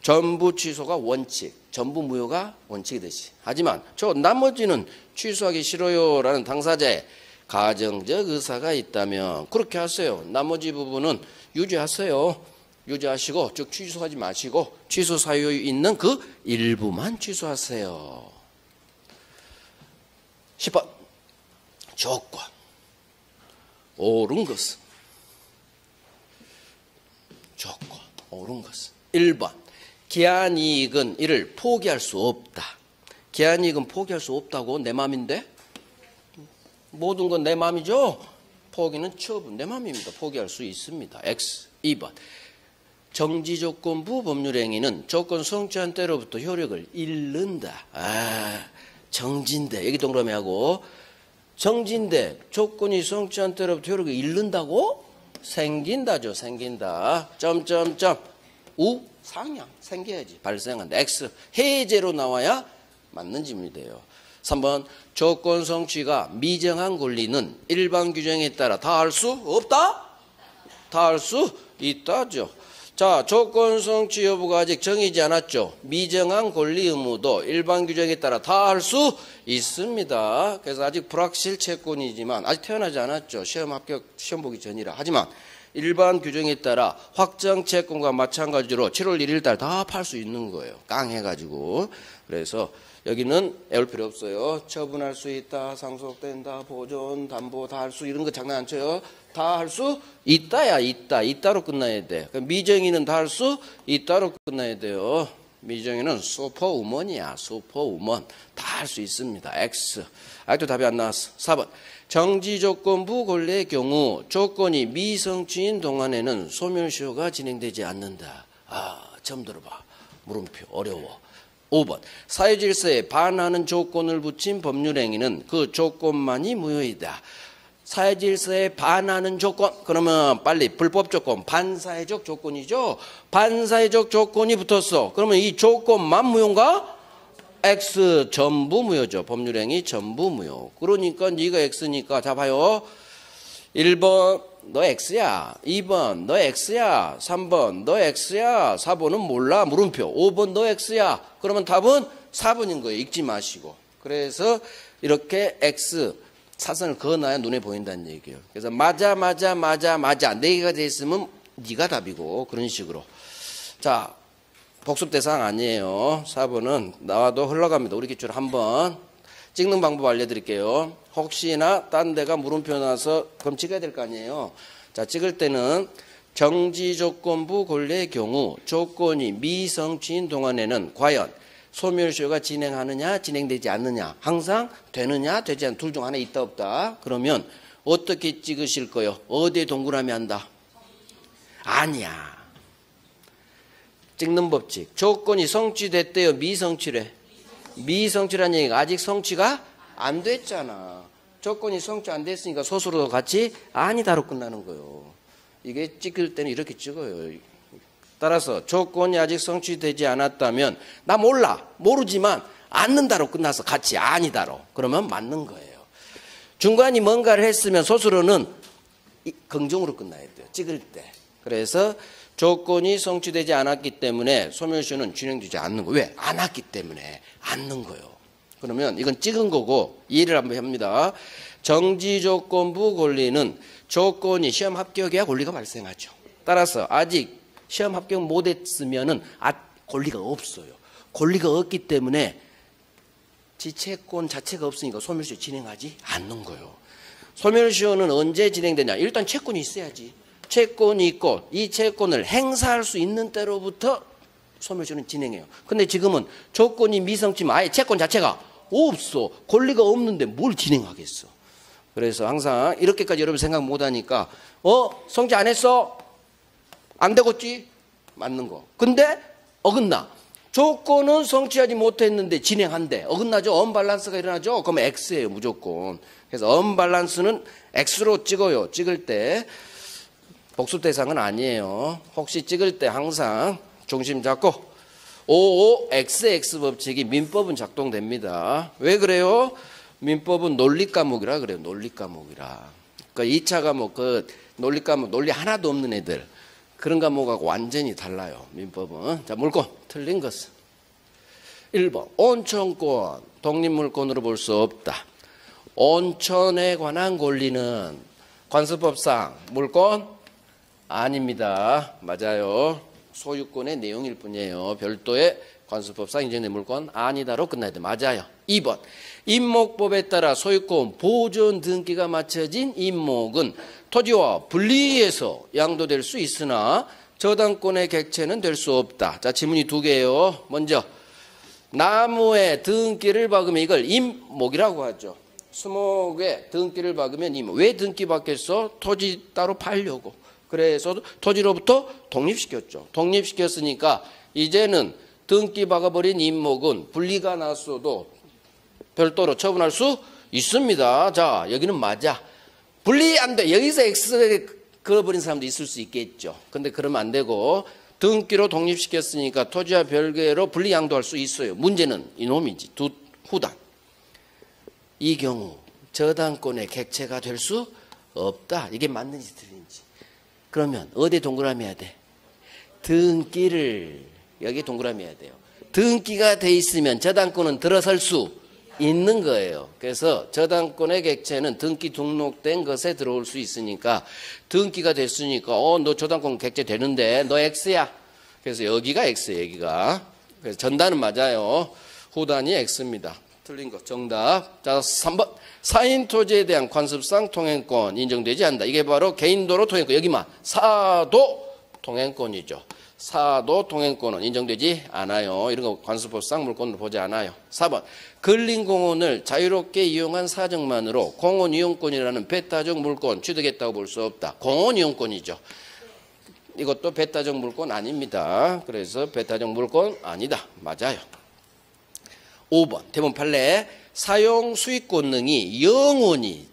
전부 취소가 원칙, 전부 무효가 원칙이듯이. 하지만 저 나머지는 취소하기 싫어요라는 당사자의 가정적 의사가 있다면 그렇게 하세요. 나머지 부분은 유지하세요. 유지하시고 즉 취소하지 마시고 취소 사유 있는 그 일부만 취소하세요. 10번 조건. 옳은 것은 조건. 옳은 것은 1번 기한이익은 이를 포기할 수 없다. 기한이익은 포기할 수 없다고? 내 맘인데? 모든 건 내 맘이죠? 포기는 처분 내 맘입니다. 포기할 수 있습니다. X. 2번 정지조건부 법률행위는 조건 성취한 때로부터 효력을 잃는다. 정지인데 여기 동그라미 하고 정지인데 조건이 성취한 때로부터 효력을 잃는다고? 생긴다죠. 생긴다. 점점점 우상향 생겨야지. 발생한다. X. 해제로 나와야 맞는 질문이 돼요. 3번 조건 성취가 미정한 권리는 일반 규정에 따라 다 할 수 없다? 다 할 수 있다죠. 자, 조건 성취 여부가 아직 정해지지 않았죠. 미정한 권리 의무도 일반 규정에 따라 다 할 수 있습니다. 그래서 아직 불확실 채권이지만 아직 태어나지 않았죠. 시험 합격, 시험 보기 전이라. 하지만 일반 규정에 따라 확정 채권과 마찬가지로 7월 1일 달 다 팔 수 있는 거예요. 깡 해가지고. 그래서 여기는 애울 필요 없어요. 처분할 수 있다, 상속된다, 보존, 담보 다 할 수, 이런 거 장난 안 쳐요. 다 할 수 있다야, 있다. 있다로 끝나야 돼. 미정이는 다 할 수 있다로 끝나야 돼요. 미정이는 슈퍼우먼이야. 슈퍼우먼. 다 할 수 있습니다. X. 아직도 답이 안 나왔어. 4번. 정지조건부 권리의 경우 조건이 미성취인 동안에는 소멸시효가 진행되지 않는다. 처음 들어봐. 물음표. 어려워. 5번. 사회질서에 반하는 조건을 붙인 법률행위는 그 조건만이 무효이다. 사회질서에 반하는 조건, 그러면 빨리 불법 조건, 반사회적 조건이죠. 반사회적 조건이 붙었어. 그러면 이 조건만 무효인가? X 전부 무효죠. 법률행위 전부 무효. 그러니까 네가 X니까 자 봐요. 1번 너 X야. 2번 너 X야. 3번 너 X야. 4번은 몰라. 물음표. 5번 너 X야. 그러면 답은 4번인 거예요. 읽지 마시고. 그래서 이렇게 X 사선을 그어놔야 눈에 보인다는 얘기예요. 그래서 맞아 4개가 돼 있으면 네가 답이고, 그런 식으로. 자, 복습 대상 아니에요. 4번은 나와도 흘러갑니다. 우리 기출 한번 찍는 방법 알려드릴게요. 혹시나 딴 데가 물음표 나와서 그럼 찍어야 될 거 아니에요. 자, 찍을 때는 정지조건부 권리의 경우 조건이 미성취인 동안에는 과연 소멸시효가 진행하느냐 진행되지 않느냐, 항상 되느냐 되지 않느냐, 둘 중 하나 있다 없다. 그러면 어떻게 찍으실 거요? 어디에 동그라미 한다? 아니야. 찍는 법칙. 조건이 성취됐대요, 미성취래? 미성취라는 얘기가 아직 성취가 안 됐잖아. 조건이 성취 안 됐으니까 소수로 같이 아니다로 끝나는 거예요. 이게 찍을 때는 이렇게 찍어요. 따라서 조건이 아직 성취되지 않았다면 나 몰라, 모르지만 않는다로 끝나서 같이 아니다로, 그러면 맞는 거예요. 중간이 뭔가를 했으면 소수로는 긍정으로 끝나야 돼요, 찍을 때. 그래서 조건이 성취되지 않았기 때문에 소멸시효는 진행되지 않는 거예요. 왜? 안 왔기 때문에 않는 거예요. 그러면 이건 찍은 거고 이해를 한번 합니다. 정지조건부 권리는 조건이 시험 합격해야 권리가 발생하죠. 따라서 아직 시험 합격 못했으면은 권리가 없어요. 권리가 없기 때문에 지채권 자체가 없으니까 소멸시효 진행하지 않는 거예요. 소멸시효는 언제 진행되냐? 일단 채권이 있어야지. 채권이 있고 이 채권을 행사할 수 있는 때로부터 소멸시효는 진행해요. 근데 지금은 조건이 미성취면 아예 채권 자체가 없어. 권리가 없는데 뭘 진행하겠어. 그래서 항상 이렇게까지 여러분 생각 못하니까 성취 안 했어? 안 되겠지? 맞는 거. 근데 어긋나. 조건은 성취하지 못했는데 진행한대. 어긋나죠? 언밸런스가 일어나죠? 그러면 X예요, 무조건. 그래서 언밸런스는 X로 찍어요. 찍을 때. 복습 대상은 아니에요. 혹시 찍을 때 항상 중심 잡고 XX 법칙이 민법은 작동됩니다. 왜 그래요? 민법은 논리 과목이라 그래요. 논리 과목이라. 그러니까 2차 과목, 논리 과목, 논리 하나도 없는 애들, 그런 과목하고 완전히 달라요. 민법은. 자, 물권 틀린 것은 1번 온천권 독립물권으로 볼 수 없다. 온천에 관한 권리는 관습법상 물권 아닙니다. 맞아요. 소유권의 내용일 뿐이에요. 별도의 관습법상 인정된 물권 아니다로 끝나야 돼. 맞아요. 2번 임목법에 따라 소유권 보존 등기가 맞춰진 임목은 토지와 분리해서 양도될 수 있으나 저당권의 객체는 될 수 없다. 자, 지문이 두 개예요. 먼저 나무에 등기를 박으면 이걸 임목이라고 하죠. 수목에 등기를 박으면 임목. 왜 등기 박겠어? 토지 따로 팔려고. 그래서 토지로부터 독립시켰죠. 독립시켰으니까 이제는 등기 박아버린 임목은 분리가 났어도 별도로 처분할 수 있습니다. 자, 여기는 맞아. 분리 안 돼. 여기서 X를 그어버린 사람도 있을 수 있겠죠. 근데 그러면 안 되고 등기로 독립시켰으니까 토지와 별개로 분리 양도할 수 있어요. 문제는 이놈이지. 후단. 이 경우 저당권의 객체가 될 수 없다. 이게 맞는지 틀린지. 그러면 어디에 동그라미 해야 돼? 등기를 여기에 동그라미 해야 돼요. 등기가 돼 있으면 저당권은 들어설 수 있는 거예요. 그래서 저당권의 객체는 등기 등록된 것에 들어올 수 있으니까 등기가 됐으니까 너 저당권 객체 되는데 너 X야. 그래서 여기가 X예요. 여기가. 그래서 전단은 맞아요. 구단위 X입니다. 틀린 거 정답. 자, 3번. 사인 토지에 대한 관습상 통행권 인정되지 않는다. 이게 바로 개인도로 통행권. 여기만 사도 통행권이죠. 사도 통행권은 인정되지 않아요. 이런 거 관습법상 물권으로 보지 않아요. 4번. 근린공원을 자유롭게 이용한 사정만으로 공원 이용권이라는 배타적 물권 취득했다고 볼 수 없다. 공원 이용권이죠. 이것도 배타적 물권 아닙니다. 그래서 배타적 물권 아니다. 맞아요. 5번 대본 판례. 사용 수익 권능이 영원히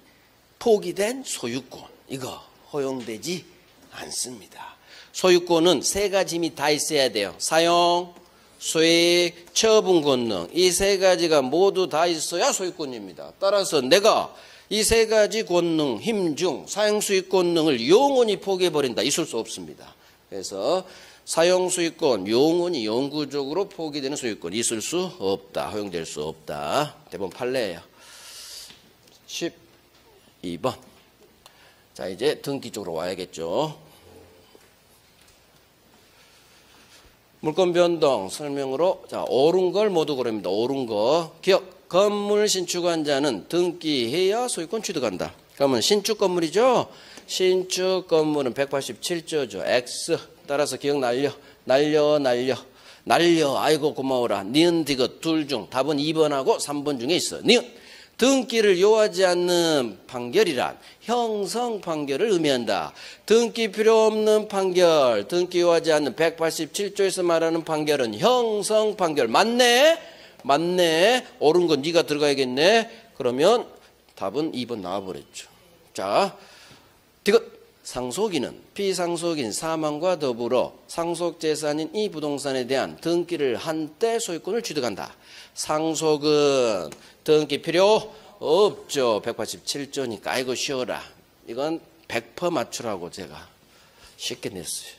포기된 소유권. 이거 허용되지 않습니다. 소유권은 세 가지 힘이 다 있어야 돼요. 사용, 수익, 처분 권능. 이 세 가지가 모두 다 있어야 소유권입니다. 따라서 내가 이 세 가지 권능, 힘 중 사용 수익 권능을 영원히 포기해버린다. 있을 수 없습니다. 그래서 사용 수익권 영원히 영구적으로 포기되는 소유권 있을 수 없다. 허용될 수 없다. 대본 판례예요. 12번. 자, 이제 등기 쪽으로 와야겠죠. 물권 변동 설명으로 자, 옳은 걸 모두 고릅니다. 옳은 거. 기억. 건물 신축한 자는 등기해야 소유권 취득한다. 그러면 신축 건물이죠. 신축 건물은 187조죠. X. 따라서 기억 날려. 아이고 고마워라. 니은 디귿 둘 중 답은 2번하고 3번 중에 있어. 니은. 등기를 요하지 않는 판결이란 형성 판결을 의미한다. 등기 필요 없는 판결, 등기 요하지 않는 187조에서 말하는 판결은 형성 판결. 맞네. 옳은 건 네가 들어가야겠네. 그러면 답은 2번 나와버렸죠. 자, 디귿. 상속인은 피상속인 사망과 더불어 상속재산인 이 부동산에 대한 등기를 한 때 소유권을 취득한다. 상속은 등기 필요 없죠. 187조니까 아이고 쉬워라. 이건 100% 맞추라고 제가 쉽게 냈어요.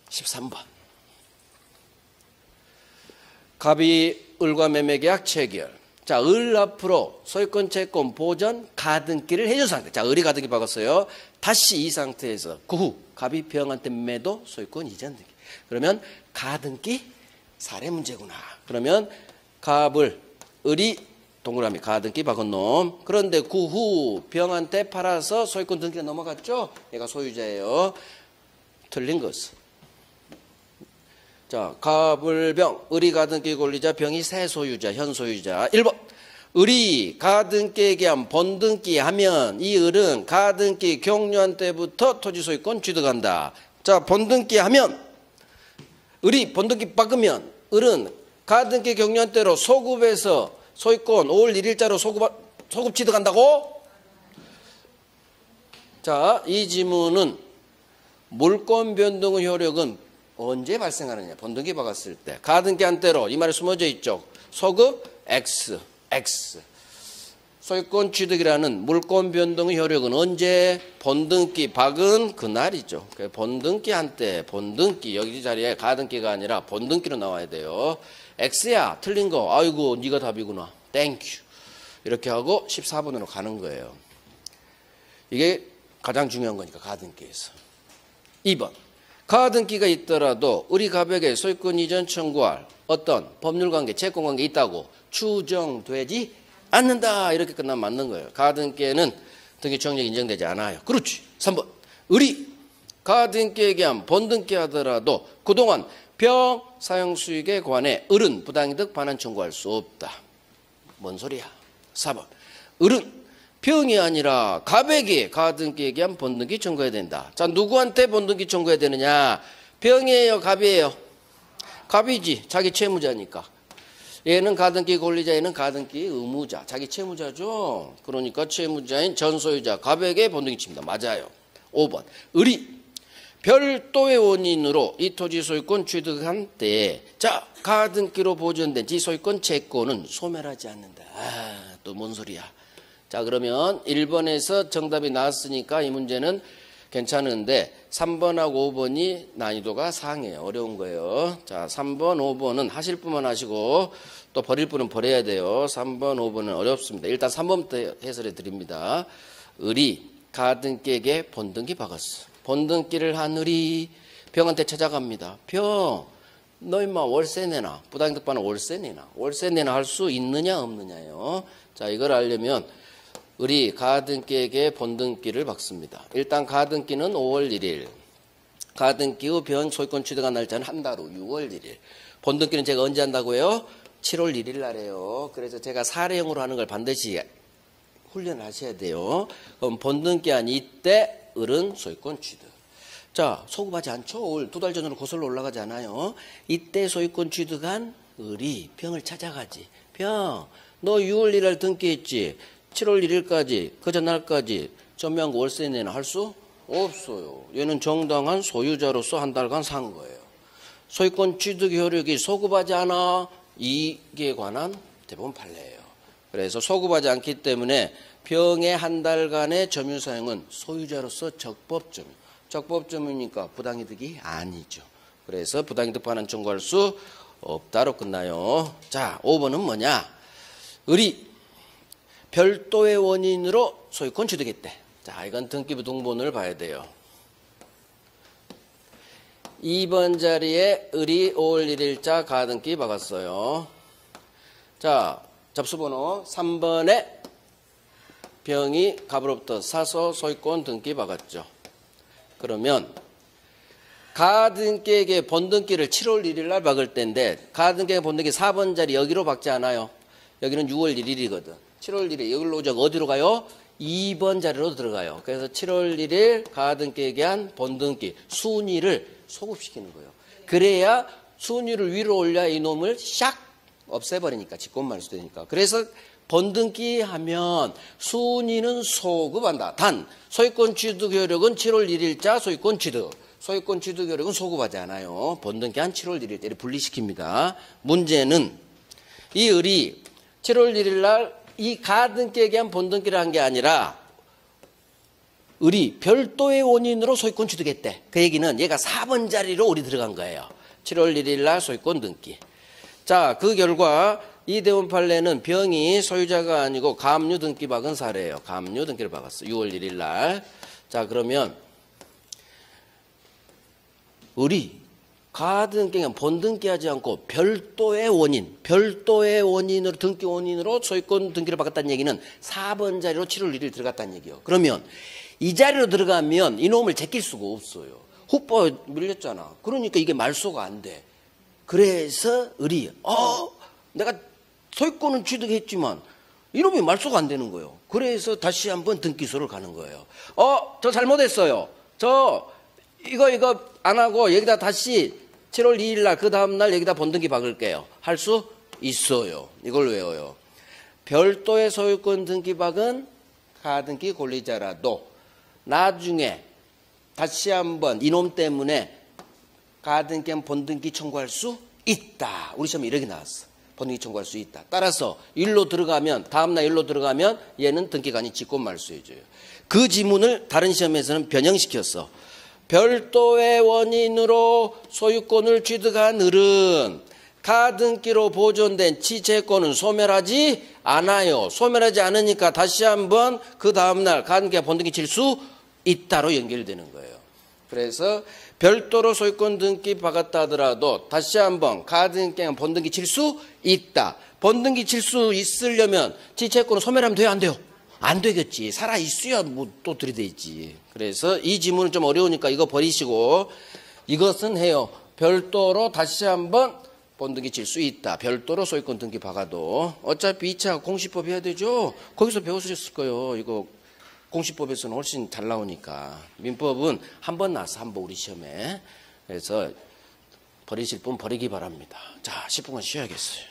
13번. 갑이 을과 매매계약 체결. 자, 을 앞으로 소유권 채권 보전 가등기를 해준 상태. 자, 을이 가등기 박았어요. 다시 이 상태에서 그 후 갑이 병한테 매도 소유권 이전 등기. 그러면 가등기 사례 문제구나. 그러면 갑을 을이 동그라미 가등기 박은 놈. 그런데 그 후 병한테 팔아서 소유권 등기가 넘어갔죠. 얘가 소유자예요. 틀린 것은. 자, 갑을 병, 을이 가등기 권리자, 병이 새 소유자, 현 소유자. 1번. 을이 가등기에게 한 본등기 하면 이 을은 가등기 경료한 때부터 토지 소유권 취득한다. 자, 본등기 하면 을이 본등기 박으면 을은 가등기 경료한 때로 소급해서 소유권 5월 1일자로 소급 취득한다고? 자, 이 지문은 물권 변동의 효력은 언제 발생하느냐? 본등기 박았을 때. 가등기 한 때로 이 말이 숨어져 있죠. 소급 X. 소유권 취득이라는 물권 변동의 효력은 언제? 본등기 박은 그날이죠. 본등기 한 때, 본등기 여기 자리에 가등기가 아니라 본등기로 나와야 돼요. X야. 틀린 거. 아이고 네가 답이구나. 땡큐. 이렇게 하고 14번으로 가는 거예요. 이게 가장 중요한 거니까 가등기에서. 2번. 가등기가 있더라도 을이 갑에게 소유권 이전 청구할 어떤 법률관계, 채권관계 있다고 추정되지 않는다. 이렇게 끝나면 맞는 거예요. 가등기에는 등기 청력이 인정되지 않아요. 그렇지. 3번. 을이 가등기에게 한 본등기 하더라도 그동안 병 사용 수익에 관해 을은 부당이득 반환 청구할 수 없다. 뭔 소리야. 4번. 을은 병이 아니라 갑에게 가등기에게 한 본등기 청구해야 된다. 자, 누구한테 본등기 청구해야 되느냐? 병이에요, 갑이에요? 갑이지. 자기 채무자니까. 얘는 가등기 권리자, 얘는 가등기 의무자. 자기 채무자죠. 그러니까 채무자인 전소유자 갑에게 본등기 칩니다. 맞아요. 5번. 을이 별도의 원인으로 이 토지 소유권 취득한 때에 자, 가등기로 보존된 지소유권 채권은 소멸하지 않는다. 아, 또 뭔 소리야. 자, 그러면 1번에서 정답이 나왔으니까 이 문제는 괜찮은데 3번하고 5번이 난이도가 상해요. 어려운 거예요. 자, 3번, 5번은 하실 분만 하시고 또 버릴 분은 버려야 돼요. 3번, 5번은 어렵습니다. 일단 3번부터 해설해 드립니다. 을이 가등기에게 본등기 박았어. 본등기를 한 을이 병한테 찾아갑니다. 병, 너 임마 월세 내나, 부당이득반은 월세 내나 할 수 있느냐 없느냐요. 자, 이걸 알려면 우리 가등기에게 본등기를 받습니다. 일단 가등기는 5월 1일, 가등기 후 병 소유권 취득한 날짜는 한 달 후 6월 1일. 본등기는 제가 언제 한다고요? 7월 1일 날에요. 그래서 제가 사례형으로 하는 걸 반드시 훈련을 하셔야 돼요. 그럼 본등기한 이때 을은 소유권 취득. 자, 소급하지 않죠? 올 2달 전으로 거슬러 올라가지 않아요. 이때 소유권 취득한 을이 병을 찾아가지. 병, 너 6월 1일 등기했지? 7월 1일까지 그 전날까지 전매한 거 월세 내나 할 수 없어요. 얘는 정당한 소유자로서 한 달간 산 거예요. 소유권 취득 효력이 소급하지 않아. 이게 관한 대법원 판례예요. 그래서 소급하지 않기 때문에 병의 한 달간의 점유사용은 소유자로서 적법점유. 적법점유니까 부당이득이 아니죠. 그래서 부당이득 반환 청구할 수 없다로 끝나요. 자, 5번은 뭐냐? 을이 별도의 원인으로 소유권 취득했대. 자, 이건 등기부 등본을 봐야 돼요. 2번 자리에 을이 5월 1일자 가등기 박았어요. 자, 접수번호 3번에 병이 갑으로부터 사서 소유권 등기 박았죠. 그러면 가등기에게 본등기를 7월 1일 날 박을 때인데 가등기에게 본등기 4번 자리 여기로 박지 않아요. 여기는 6월 1일이거든. 7월 1일 여기로 오자고 어디로 가요? 2번 자리로 들어가요. 그래서 7월 1일 가등기에게 한 본등기 순위를 소급시키는 거예요. 그래야 순위를 위로 올려 이놈을 샥 없애버리니까 직권말소되니까. 그래서 본등기 하면 순위는 소급한다. 단 소유권 취득 효력은 7월 1일자 소유권 취득. 소유권 취득 효력은 소급하지 않아요. 본등기 한 7월 1일 때를 분리시킵니다. 문제는 이 을이 7월 1일 날 이 가등기에게 한 본등기를 한 게 아니라 을이 별도의 원인으로 소유권 취득했대. 그 얘기는 얘가 4번 자리로 을이 들어간 거예요. 7월 1일 날 소유권 등기. 자, 그 결과 이 대원 판례는 병이 소유자가 아니고 가압류 등기 박은 사례예요. 가압류 등기를 박았어. 6월 1일 날. 자, 그러면 을이 가등기는 본등기하지 않고 별도의 원인으로 등기 원인으로 소유권 등기를 박았다는 얘기는 4번 자리로 7월 1일 들어갔다는 얘기예요. 그러면 이 자리로 들어가면 이놈을 제낄 수가 없어요. 후보 밀렸잖아. 그러니까 이게 말소가 안 돼. 그래서 을이 내가 소유권은 취득했지만 이놈이 말소가 안 되는 거예요. 그래서 다시 한번 등기소를 가는 거예요. 저 잘못했어요. 이거 안 하고 여기다 다시 7월 2일 날 그 다음 날 여기다 본등기 박을게요. 할 수 있어요. 이걸 외워요. 별도의 소유권 등기 박은 가등기 권리자라도 나중에 다시 한번 이놈 때문에 가등기 본등기 청구할 수 있다. 우리 시험에 이렇게 나왔어. 본등기 청구할 수 있다. 따라서 일로 들어가면 다음날 일로 들어가면 얘는 등기가 아닌 직권말소해줘요. 그 지문을 다른 시험에서는 변형시켰어. 별도의 원인으로 소유권을 취득한 을은 가등기로 보존된 지체권은 소멸하지 않아요. 소멸하지 않으니까 다시 한번 그 다음날 가등기가 본등기 칠 수 있다로 연결되는 거예요. 그래서 별도로 소유권 등기 박았다 하더라도 다시 한번 가등기가 본등기 칠 수 있다. 본등기 칠 수 있으려면 지체권은 소멸하면 돼요? 안 돼요? 안 되겠지. 살아있어야 뭐 또 들이대지. 그래서 이 지문은 좀 어려우니까 이거 버리시고 이것은 해요. 별도로 다시 한번 본등기 칠 수 있다. 별도로 소유권 등기 박아도 어차피 2차 공시법 해야 되죠. 거기서 배우셨을 거예요. 이거 공시법에서는 훨씬 잘 나오니까. 민법은 한 번 나왔어. 한 번 우리 시험에. 그래서 버리실 분 버리기 바랍니다. 자, 10분간 쉬어야겠어요.